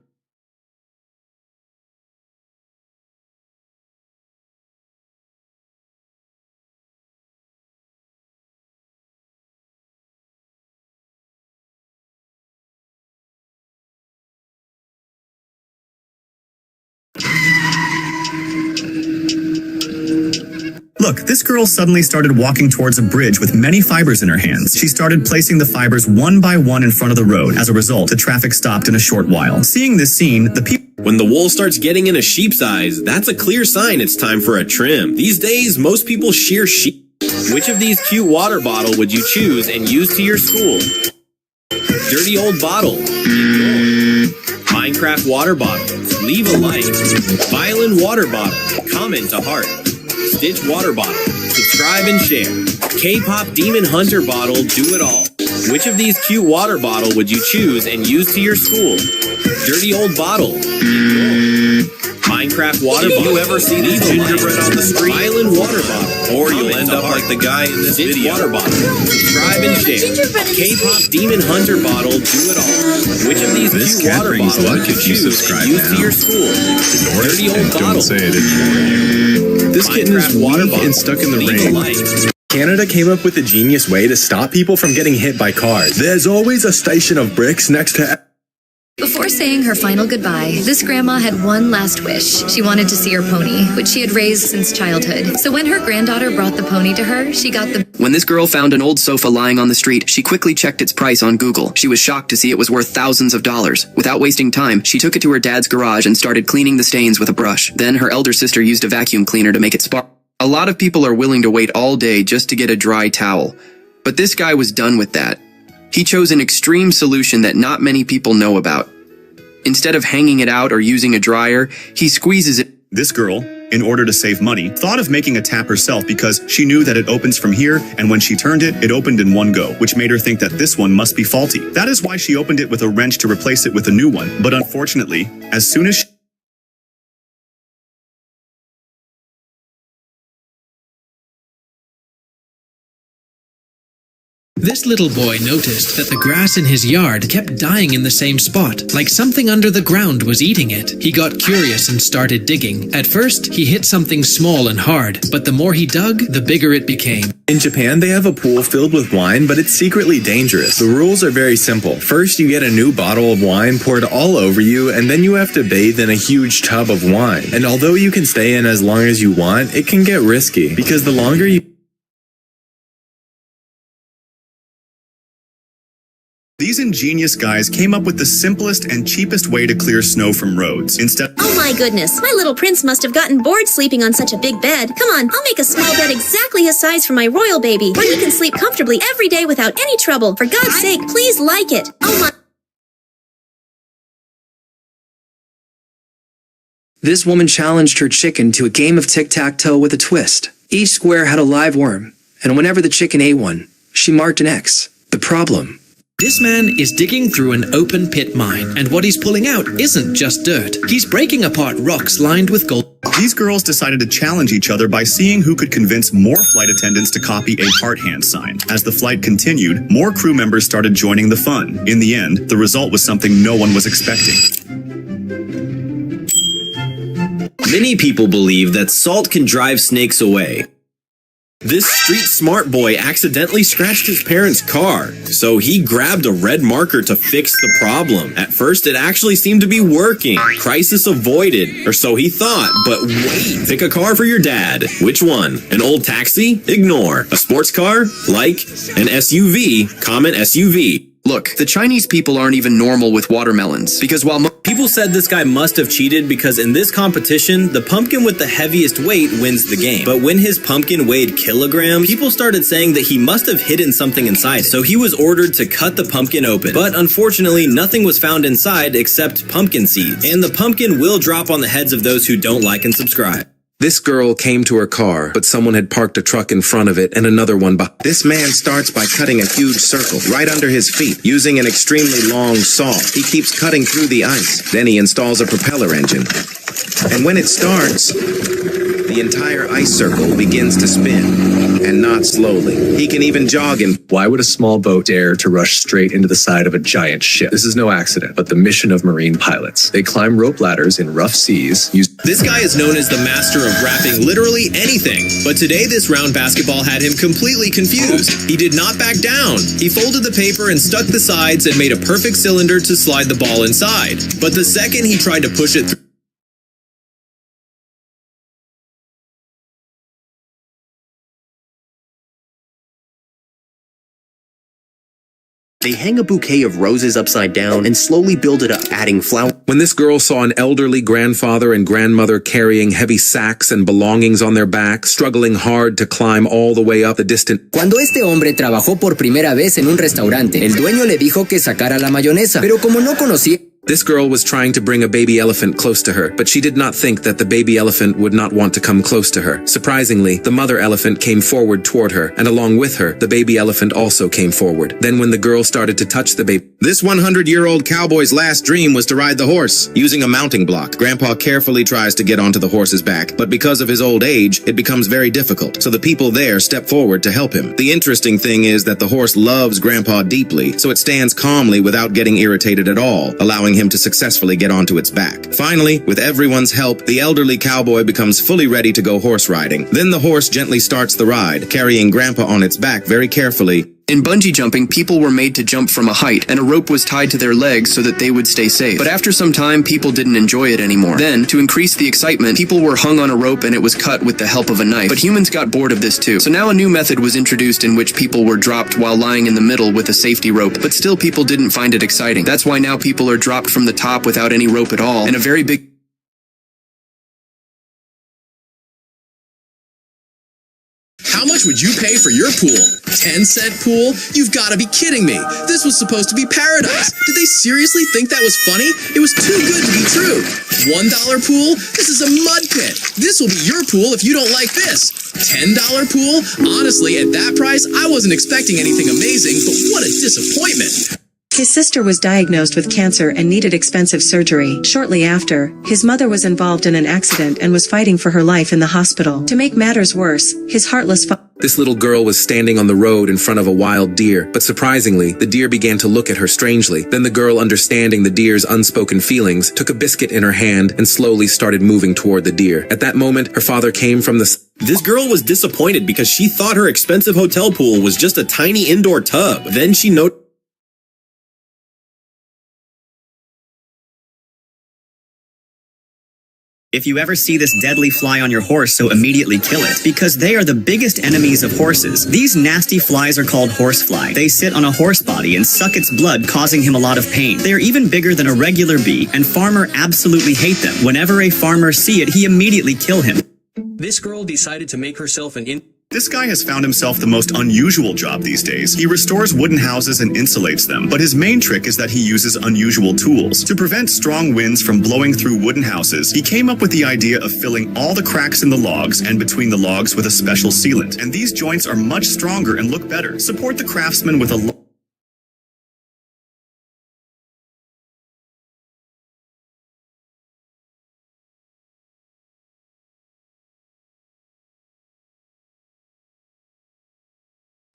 Look, this girl suddenly started walking towards a bridge with many fibers in her hands. She started placing the fibers one by one in front of the road. As a result, the traffic stopped in a short while. Seeing this scene, the people... When the wool starts getting in a sheep's eyes, that's a clear sign it's time for a trim. These days, most people shear sheep. Which of these cute water bottle would you choose and use to your school? Dirty old bottle. Ignore. Minecraft water bottle. Leave a like. Violin water bottle. Comment a heart. Stitch water bottle. Subscribe and share. K-pop Demon Hunter bottle. Do it all. Which of these cute water bottle would you choose and use to your school? Dirty old bottle. Minecraft water bottle. You ever see these gingerbread on the street? Violin water bottle. Or you'll end up like the guy in this video. Water bottle. Subscribe and share. K-pop Demon Hunter bottle. Do it all. Which of these cute water bottles would you choose and use to your school? Dirty old bottle. This kitten is weak and stuck in the rain. Canada came up with a genius way to stop people from getting hit by cars. There's always a station of bricks next to... Before saying her final goodbye, this grandma had one last wish. She wanted to see her pony, which she had raised since childhood. So when her granddaughter brought the pony to her, she got the... When this girl found an old sofa lying on the street, she quickly checked its price on Google. She was shocked to see it was worth thousands of dollars. Without wasting time, she took it to her dad's garage and started cleaning the stains with a brush. Then her elder sister used a vacuum cleaner to make it spark. A lot of people are willing to wait all day just to get a dry towel. But this guy was done with that. He chose an extreme solution that not many people know about. Instead of hanging it out or using a dryer, he squeezes it. This girl, in order to save money, thought of making a tap herself because she knew that it opens from here, and when she turned it, it opened in one go, which made her think that this one must be faulty. That is why she opened it with a wrench to replace it with a new one. But unfortunately, as soon as she... This little boy noticed that the grass in his yard kept dying in the same spot, like something under the ground was eating it. He got curious and started digging. At first, he hit something small and hard, but the more he dug, the bigger it became. In Japan, they have a pool filled with wine, but it's secretly dangerous. The rules are very simple. First, you get a new bottle of wine poured all over you, and then you have to bathe in a huge tub of wine. And although you can stay in as long as you want, it can get risky, because the longer you... These ingenious guys came up with the simplest and cheapest way to clear snow from roads. Instead... Oh my goodness, my little prince must have gotten bored sleeping on such a big bed. Come on, I'll make a small bed exactly his size for my royal baby, where he can sleep comfortably every day without any trouble. For God's sake, please like it. Oh my... This woman challenged her chicken to a game of tic-tac-toe with a twist. Each square had a live worm, and whenever the chicken ate one, she marked an X. The problem: this man is digging through an open pit mine, and what he's pulling out isn't just dirt. He's breaking apart rocks lined with gold. These girls decided to challenge each other by seeing who could convince more flight attendants to copy a heart hand sign. As the flight continued, more crew members started joining the fun. In the end, the result was something no one was expecting. Many people believe that salt can drive snakes away. This street smart boy accidentally scratched his parents' car, so he grabbed a red marker to fix the problem. At first, it actually seemed to be working. Crisis avoided, or so he thought. But wait, pick a car for your dad. Which one? An old taxi? Ignore. A sports car? Like. An SUV? Comment SUV. Look, the Chinese people aren't even normal with watermelons, because while people said this guy must have cheated because in this competition, the pumpkin with the heaviest weight wins the game. But when his pumpkin weighed kilograms, people started saying that he must have hidden something inside it. So he was ordered to cut the pumpkin open. But unfortunately, nothing was found inside except pumpkin seeds. And the pumpkin will drop on the heads of those who don't like and subscribe. This girl came to her car, but someone had parked a truck in front of it and another one behind. This man starts by cutting a huge circle right under his feet using an extremely long saw. He keeps cutting through the ice. Then he installs a propeller engine. And when it starts, the entire ice circle begins to spin, and not slowly. He can even jog in. Why would a small boat dare to rush straight into the side of a giant ship? This is no accident, but the mission of marine pilots. They climb rope ladders in rough seas. This guy is known as the master of wrapping literally anything, but today this round basketball had him completely confused. He did not back down. He folded the paper and stuck the sides and made a perfect cylinder to slide the ball inside. But the second he tried to push it through, They hang a bouquet of roses upside down and slowly build it up, adding flowers. When this girl saw an elderly grandfather and grandmother carrying heavy sacks and belongings on their backs, struggling hard to climb all the way up the distant. Cuando este hombre trabajó por primera vez en un restaurante, el dueño le dijo que sacara la mayonesa, pero como no conocía. This girl was trying to bring a baby elephant close to her, but she did not think that the baby elephant would not want to come close to her. Surprisingly, the mother elephant came forward toward her, and along with her, the baby elephant also came forward. Then when the girl started to touch the baby, this 100-year-old cowboy's last dream was to ride the horse, using a mounting block. Grandpa carefully tries to get onto the horse's back, but because of his old age, it becomes very difficult, so the people there step forward to help him. The interesting thing is that the horse loves Grandpa deeply, so it stands calmly without getting irritated at all, allowing him to successfully get onto its back. Finally, with everyone's help, the elderly cowboy becomes fully ready to go horse riding. Then the horse gently starts the ride, carrying Grandpa on its back very carefully. In bungee jumping, people were made to jump from a height, and a rope was tied to their legs so that they would stay safe. But after some time, people didn't enjoy it anymore. Then, to increase the excitement, people were hung on a rope and it was cut with the help of a knife. But humans got bored of this too. So now a new method was introduced in which people were dropped while lying in the middle with a safety rope. But still, people didn't find it exciting. That's why now people are dropped from the top without any rope at all, and a very big... How much would you pay for your pool? 10-cent pool? You've got to be kidding me. This was supposed to be paradise. Did they seriously think that was funny? It was too good to be true. $1 pool? This is a mud pit. This will be your pool if you don't like this. $10 pool? Honestly, at that price, I wasn't expecting anything amazing, but what a disappointment. His sister was diagnosed with cancer and needed expensive surgery. Shortly after, his mother was involved in an accident and was fighting for her life in the hospital. To make matters worse, his heartless This little girl was standing on the road in front of a wild deer, but surprisingly, the deer began to look at her strangely. Then the girl, understanding the deer's unspoken feelings, took a biscuit in her hand and slowly started moving toward the deer. At that moment, her father came from the... This girl was disappointed because she thought her expensive hotel pool was just a tiny indoor tub. Then she noticed... If you ever see this deadly fly on your horse, so immediately kill it, because they are the biggest enemies of horses. These nasty flies are called horsefly. They sit on a horse body and suck its blood, causing him a lot of pain. They are even bigger than a regular bee, and farmer absolutely hate them. Whenever a farmer see it, he immediately kill him. This girl decided to make herself an This guy has found himself the most unusual job these days. He restores wooden houses and insulates them, but his main trick is that he uses unusual tools. To prevent strong winds from blowing through wooden houses, he came up with the idea of filling all the cracks in the logs and between the logs with a special sealant. And these joints are much stronger and look better. Support the craftsman with a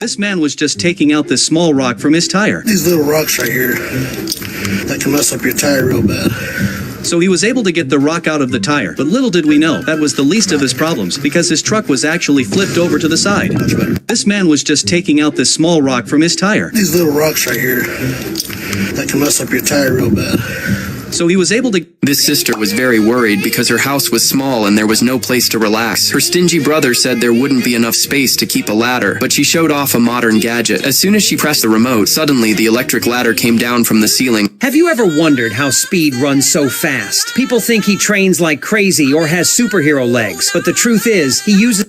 This man was just taking out this small rock from his tire. These little rocks right here, that can mess up your tire real bad. So he was able to get the rock out of the tire, but little did we know that was the least of his problems because his truck was actually flipped over to the side. This man was just taking out this small rock from his tire. These little rocks right here, that can mess up your tire real bad. So he was able to... This sister was very worried because her house was small and there was no place to relax. Her stingy brother said there wouldn't be enough space to keep a ladder, but she showed off a modern gadget. As soon as she pressed the remote, suddenly the electric ladder came down from the ceiling. Have you ever wondered how Speed runs so fast? People think he trains like crazy or has superhero legs, but the truth is, he uses...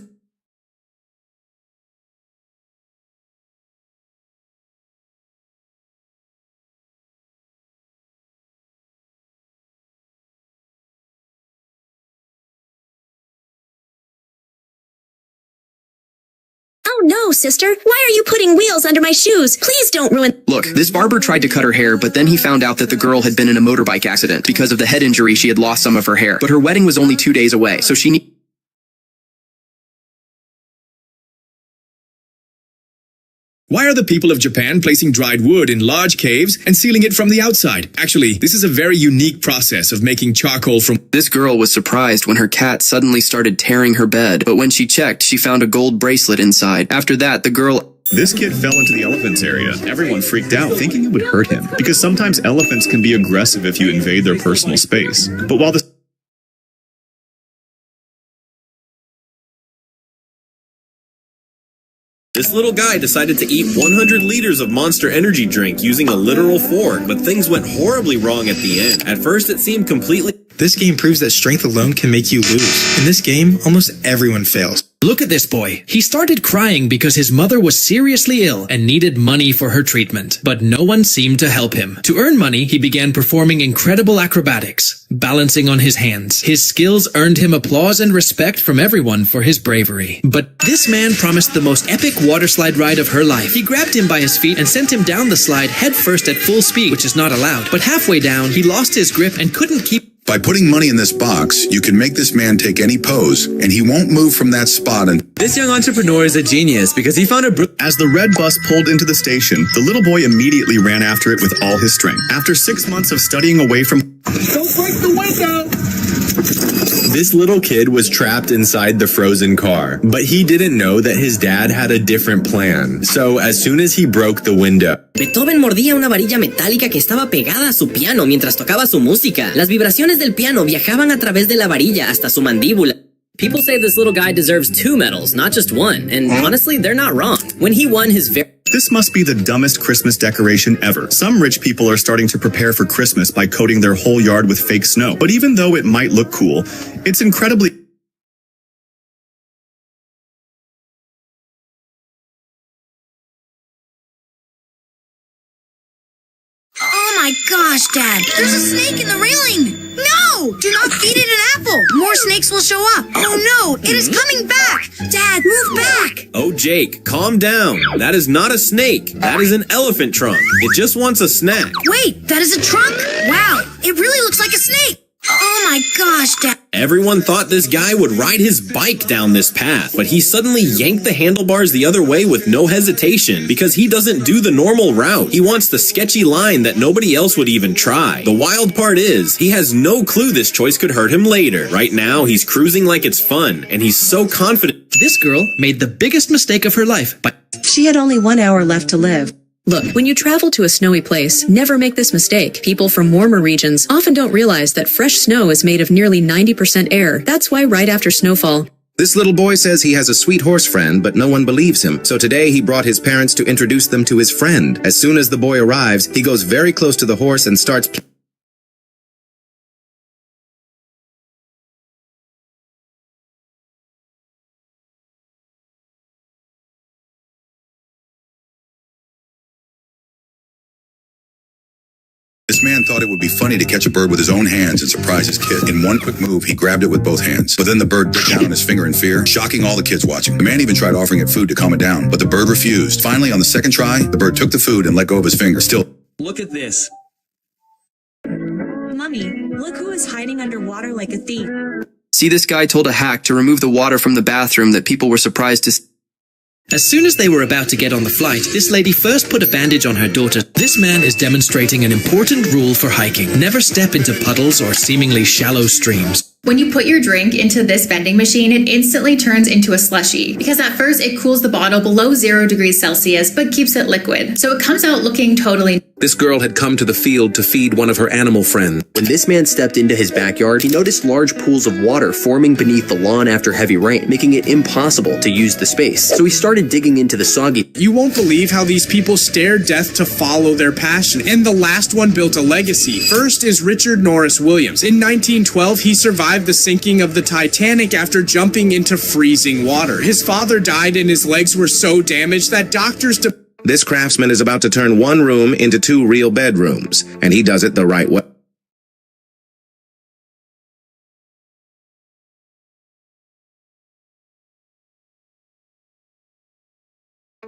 Oh no, sister. Why are you putting wheels under my shoes? Please don't ruin... Look, this barber tried to cut her hair, but then he found out that the girl had been in a motorbike accident. Because of the head injury, she had lost some of her hair. But her wedding was only 2 days away, so she needed... Why are the people of Japan placing dried wood in large caves and sealing it from the outside? Actually, this is a very unique process of making charcoal from... This girl was surprised when her cat suddenly started tearing her bed, but when she checked, she found a gold bracelet inside. After that, the girl... This kid fell into the elephant's area. Everyone freaked out, thinking it would hurt him. Because sometimes elephants can be aggressive if you invade their personal space. But while the... This little guy decided to eat 100 liters of Monster Energy drink using a literal fork, but things went horribly wrong at the end. At first, it seemed completely... This game proves that strength alone can make you lose. In this game, almost everyone fails. Look at this boy. He started crying because his mother was seriously ill and needed money for her treatment, but no one seemed to help him. To earn money, he began performing incredible acrobatics, balancing on his hands. His skills earned him applause and respect from everyone for his bravery. But this man promised the most epic water slide ride of her life. He grabbed him by his feet and sent him down the slide head first at full speed, which is not allowed. But halfway down, he lost his grip and couldn't keep... By putting money in this box, you can make this man take any pose, and he won't move from that spot. And this young entrepreneur is a genius because he found a... As the red bus pulled into the station, the little boy immediately ran after it with all his strength. After 6 months of studying away from... Don't break the window! This little kid was trapped inside the frozen car, but he didn't know that his dad had a different plan. So as soon as he broke the window... Beethoven mordía una varilla metálica que estaba pegada a su piano mientras tocaba su música. Las vibraciones del piano viajaban a través de la varilla hasta su mandíbula. People say this little guy deserves 2 medals, not just 1, and honestly, they're not wrong. When he won his This must be the dumbest Christmas decoration ever. Some rich people are starting to prepare for Christmas by coating their whole yard with fake snow. But even though it might look cool, it's incredibly... Oh my gosh, Dad! There's a snake in the railing! No! Do not feed it an apple! More snakes will show up! Oh no! It is coming back! Dad, move back! Oh, Jake, calm down. That is not a snake. That is an elephant trunk. It just wants a snack. Wait, that is a trunk? Wow, it really looks like a snake! Oh my gosh, Dad! Everyone thought this guy would ride his bike down this path, but he suddenly yanked the handlebars the other way with no hesitation because he doesn't do the normal route. He wants the sketchy line that nobody else would even try. The wild part is, he has no clue this choice could hurt him later. Right now, he's cruising like it's fun, and he's so confident. This girl made the biggest mistake of her life, but... She had only 1 hour left to live. Look, when you travel to a snowy place, never make this mistake. People from warmer regions often don't realize that fresh snow is made of nearly 90% air. That's why right after snowfall, This little boy says he has a sweet horse friend, but no one believes him. So today he brought his parents to introduce them to his friend. As soon as the boy arrives, he goes very close to the horse and starts This man thought it would be funny to catch a bird with his own hands and surprise his kid. In one quick move, he grabbed it with both hands. But then the bird bit down on his finger in fear, shocking all the kids watching. The man even tried offering it food to calm it down, but the bird refused. Finally, on the second try, the bird took the food and let go of his finger. Still, look at this. Mummy, look who is hiding underwater like a thief. See, this guy told a hack to remove the water from the bathroom that people were surprised to see. As soon as they were about to get on the flight, this lady first put a bandage on her daughter. This man is demonstrating an important rule for hiking. Never step into puddles or seemingly shallow streams. When you put your drink into this vending machine, it instantly turns into a slushie, because at first it cools the bottle below 0 degrees Celsius, but keeps it liquid. So it comes out looking totally... This girl had come to the field to feed one of her animal friends. When this man stepped into his backyard, he noticed large pools of water forming beneath the lawn after heavy rain, making it impossible to use the space. So he started digging into the soggy... You won't believe how these people stare death to follow their passion. And the last one built a legacy. First is Richard Norris Williams. In 1912, he survived the sinking of the Titanic after jumping into freezing water. His father died and his legs were so damaged that doctors... This craftsman is about to turn one room into 2 real bedrooms, and he does it the right way.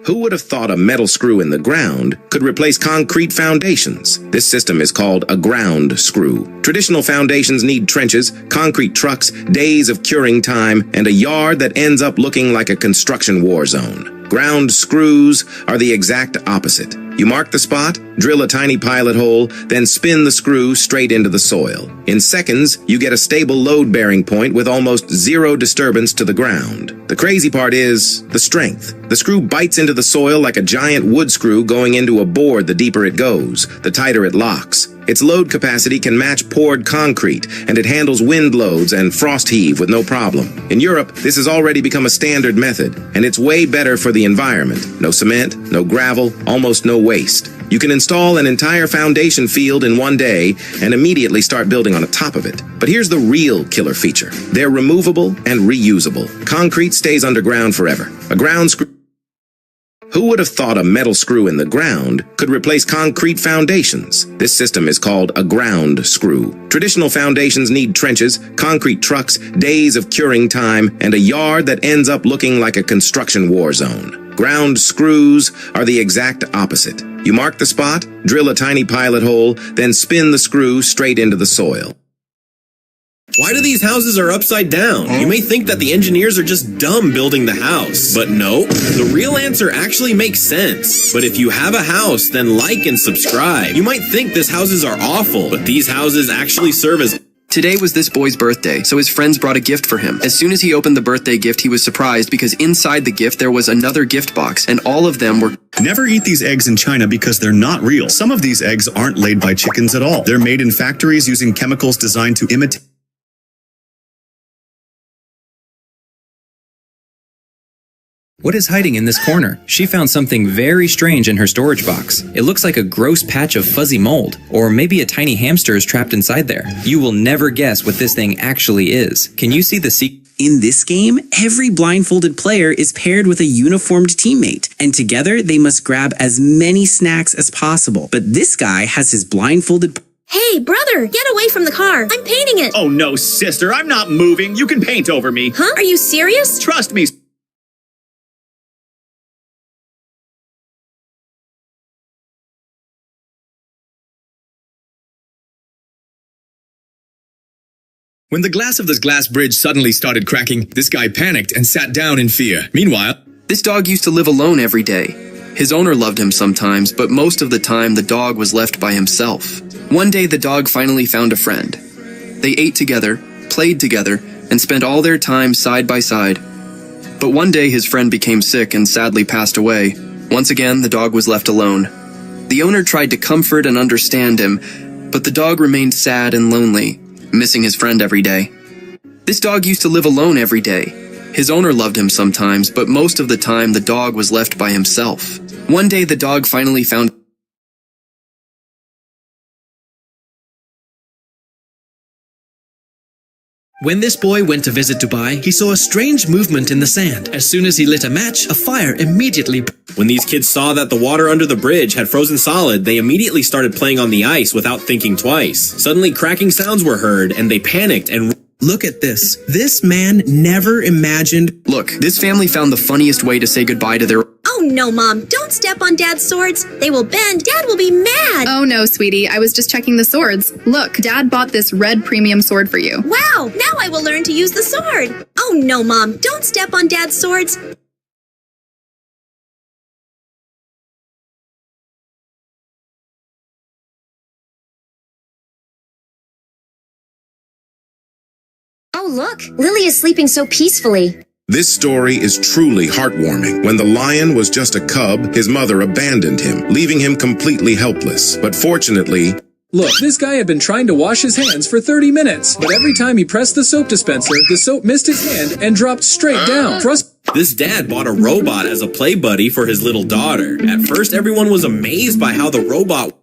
Who would have thought a metal screw in the ground could replace concrete foundations? This system is called a ground screw. Traditional foundations need trenches, concrete trucks, days of curing time, and a yard that ends up looking like a construction war zone. Ground screws are the exact opposite. You mark the spot, drill a tiny pilot hole, then spin the screw straight into the soil. In seconds, you get a stable load-bearing point with almost 0 disturbance to the ground. The crazy part is the strength. The screw bites into the soil like a giant wood screw going into a board. The deeper it goes, the tighter it locks. Its load capacity can match poured concrete, and it handles wind loads and frost heave with no problem. In Europe, this has already become a standard method, and it's way better for the environment. No cement, no gravel, almost no waste. You can install an entire foundation field in one day and immediately start building on top of it. But here's the real killer feature. They're removable and reusable. Concrete stays underground forever. A ground screw... Who would have thought a metal screw in the ground could replace concrete foundations? This system is called a ground screw. Traditional foundations need trenches, concrete trucks, days of curing time, and a yard that ends up looking like a construction war zone. Ground screws are the exact opposite. You mark the spot, drill a tiny pilot hole, then spin the screw straight into the soil. Why do these houses are upside down? You may think that the engineers are just dumb building the house. But no, the real answer actually makes sense. But if you have a house, then like and subscribe. You might think these houses are awful, but these houses actually serve as... Today was this boy's birthday, so his friends brought a gift for him. As soon as he opened the birthday gift, he was surprised because inside the gift there was another gift box, and all of them were... Never eat these eggs in China because they're not real. Some of these eggs aren't laid by chickens at all. They're made in factories using chemicals designed to imitate... What is hiding in this corner? She found something very strange in her storage box. It looks like a gross patch of fuzzy mold, or maybe a tiny hamster is trapped inside there. You will never guess what this thing actually is. Can you see the secret? In this game, every blindfolded player is paired with a uniformed teammate, and together they must grab as many snacks as possible. But this guy has his blindfolded... Hey, brother, get away from the car. I'm painting it. Oh no, sister, I'm not moving. You can paint over me. Huh? Are you serious? Trust me. When the glass of this glass bridge suddenly started cracking, this guy panicked and sat down in fear. Meanwhile, this dog used to live alone every day. His owner loved him sometimes, but most of the time the dog was left by himself. One day the dog finally found a friend. They ate together, played together, and spent all their time side by side. But one day his friend became sick and sadly passed away. Once again, the dog was left alone. The owner tried to comfort and understand him, but the dog remained sad and lonely, missing his friend every day. This dog used to live alone every day. His owner loved him sometimes, but most of the time the dog was left by himself. One day the dog finally found... When this boy went to visit Dubai, he saw a strange movement in the sand. As soon as he lit a match, a fire immediately... When these kids saw that the water under the bridge had frozen solid, they immediately started playing on the ice without thinking twice. Suddenly, cracking sounds were heard, and they panicked and... Look at this. This man never imagined... Look, this family found the funniest way to say goodbye to their... Oh no, Mom. Don't step on Dad's swords. They will bend. Dad will be mad. Oh no, sweetie. I was just checking the swords. Look, Dad bought this red premium sword for you. Wow. Now I will learn to use the sword. Oh no, Mom. Don't step on Dad's swords. Oh look, Lily is sleeping so peacefully. This story is truly heartwarming. When the lion was just a cub, his mother abandoned him, leaving him completely helpless. But fortunately... Look, this guy had been trying to wash his hands for 30 minutes, but every time he pressed the soap dispenser, the soap missed his hand and dropped straight down. This dad bought a robot as a play buddy for his little daughter. At first, everyone was amazed by how the robot...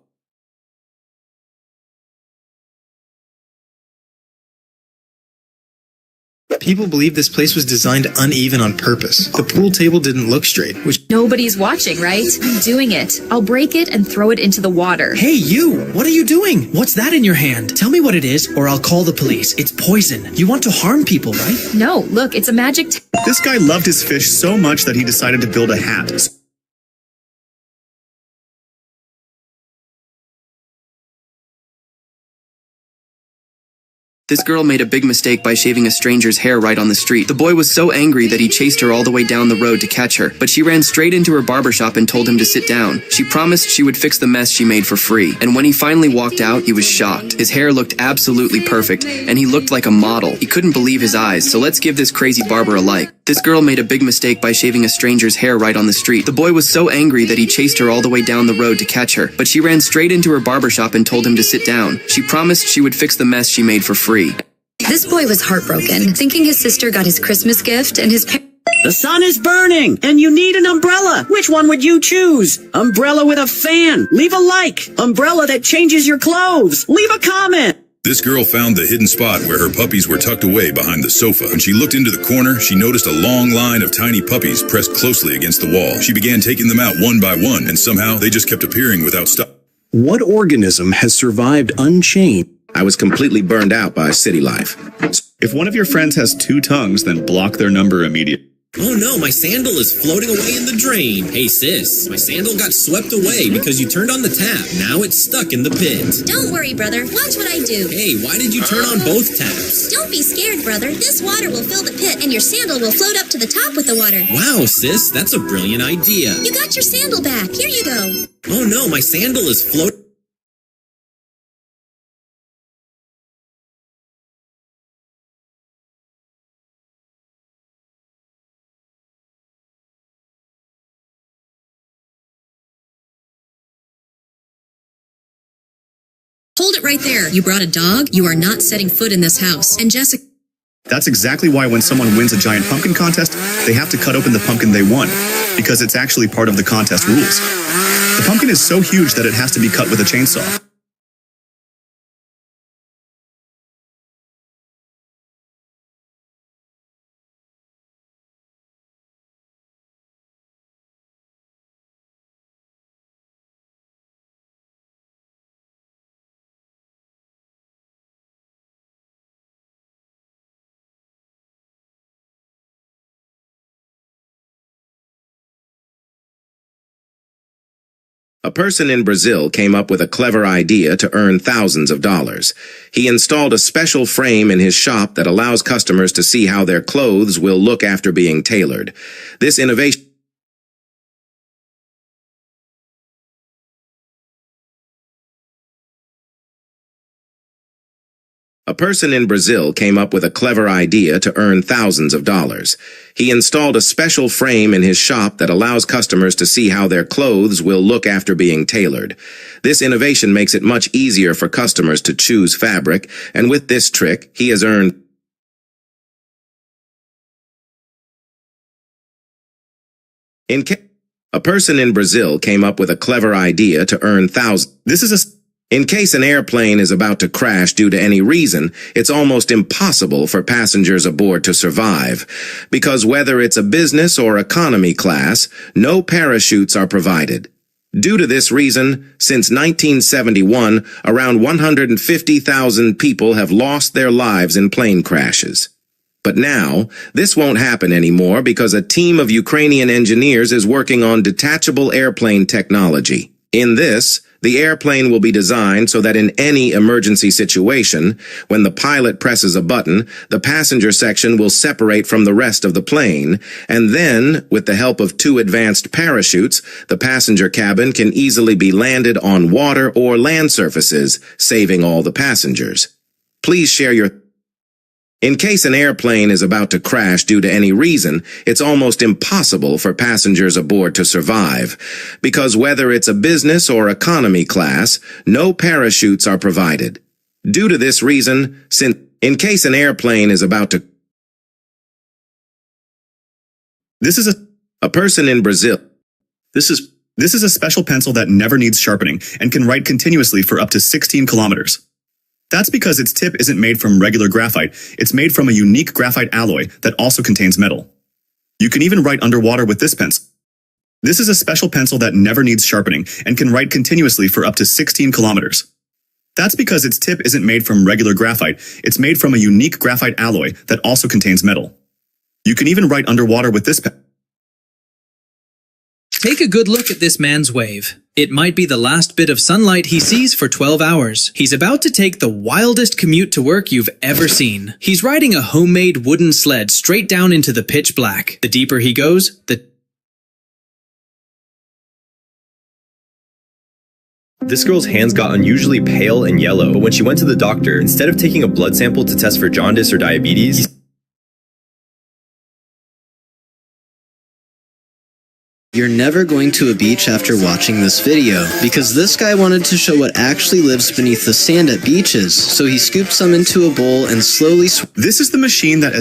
People believe this place was designed uneven on purpose. The pool table didn't look straight, which... Nobody's watching, right? I'm doing it. I'll break it and throw it into the water. Hey, you! What are you doing? What's that in your hand? Tell me what it is, or I'll call the police. It's poison. You want to harm people, right? No, look, it's a magic... This guy loved his fish so much that he decided to build a hat. This girl made a big mistake by shaving a stranger's hair right on the street. The boy was so angry that he chased her all the way down the road to catch her, but she ran straight into her barbershop and told him to sit down. She promised she would fix the mess she made for free, and when he finally walked out, he was shocked. His hair looked absolutely perfect, and he looked like a model. He couldn't believe his eyes, so let's give this crazy barber a like. This girl made a big mistake by shaving a stranger's hair right on the street. The boy was so angry that he chased her all the way down the road to catch her, but she ran straight into her barbershop and told him to sit down. She promised she would fix the mess she made for free. This boy was heartbroken, thinking his sister got his Christmas gift and his parents... The sun is burning, and you need an umbrella. Which one would you choose? Umbrella with a fan. Leave a like. Umbrella that changes your clothes. Leave a comment. This girl found the hidden spot where her puppies were tucked away behind the sofa. When she looked into the corner, she noticed a long line of tiny puppies pressed closely against the wall. She began taking them out one by one, and somehow they just kept appearing without stop. What organism has survived unchained? I was completely burned out by city life. If one of your friends has 2 tongues, then block their number immediately. Oh no, my sandal is floating away in the drain. Hey sis, my sandal got swept away because you turned on the tap. Now it's stuck in the pit. Don't worry, brother. Watch what I do. Hey, why did you turn on both taps? Don't be scared, brother. This water will fill the pit and your sandal will float up to the top with the water. Wow, sis, that's a brilliant idea. You got your sandal back. Here you go. Oh no, my sandal is floating. Hold it right there. You brought a dog? You are not setting foot in this house. And Jessica... That's exactly why when someone wins a giant pumpkin contest, they have to cut open the pumpkin they won, because it's actually part of the contest rules. The pumpkin is so huge that it has to be cut with a chainsaw. A person in Brazil came up with a clever idea to earn thousands of dollars. He installed a special frame in his shop that allows customers to see how their clothes will look after being tailored. This innovation A person in Brazil came up with a clever idea to earn thousands of dollars. He installed a special frame in his shop that allows customers to see how their clothes will look after being tailored. This innovation makes it much easier for customers to choose fabric, and with this trick, he has earned a person in Brazil came up with a clever idea to earn thousands. This is a In case an airplane is about to crash due to any reason, it's almost impossible for passengers aboard to survive, because whether it's a business or economy class, no parachutes are provided. Due to this reason, since 1971, around 150,000 people have lost their lives in plane crashes. But now, this won't happen anymore because a team of Ukrainian engineers is working on detachable airplane technology. In this, the airplane will be designed so that in any emergency situation, when the pilot presses a button, the passenger section will separate from the rest of the plane, and then, with the help of 2 advanced parachutes, the passenger cabin can easily be landed on water or land surfaces, saving all the passengers. Please share your... In case an airplane is about to crash due to any reason, it's almost impossible for passengers aboard to survive, because whether it's a business or economy class, no parachutes are provided. Due to this reason, in case an airplane is about to... This is a person in Brazil. This is a special pencil that never needs sharpening and can write continuously for up to 16 kilometers. That's because its tip isn't made from regular graphite, it's made from a unique graphite alloy that also contains metal. You can even write underwater with this pencil. This is a special pencil that never needs sharpening and can write continuously for up to 16 kilometers. That's because its tip isn't made from regular graphite, it's made from a unique graphite alloy that also contains metal. You can even write underwater with this pencil. Take a good look at this man's wave. It might be the last bit of sunlight he sees for 12 hours. He's about to take the wildest commute to work you've ever seen. He's riding a homemade wooden sled straight down into the pitch black. The deeper he goes, This girl's hands got unusually pale and yellow, but when she went to the doctor, instead of taking a blood sample to test for jaundice or diabetes, You're never going to a beach after watching this video, because this guy wanted to show what actually lives beneath the sand at beaches, so he scooped some into a bowl and slowly... This is the machine that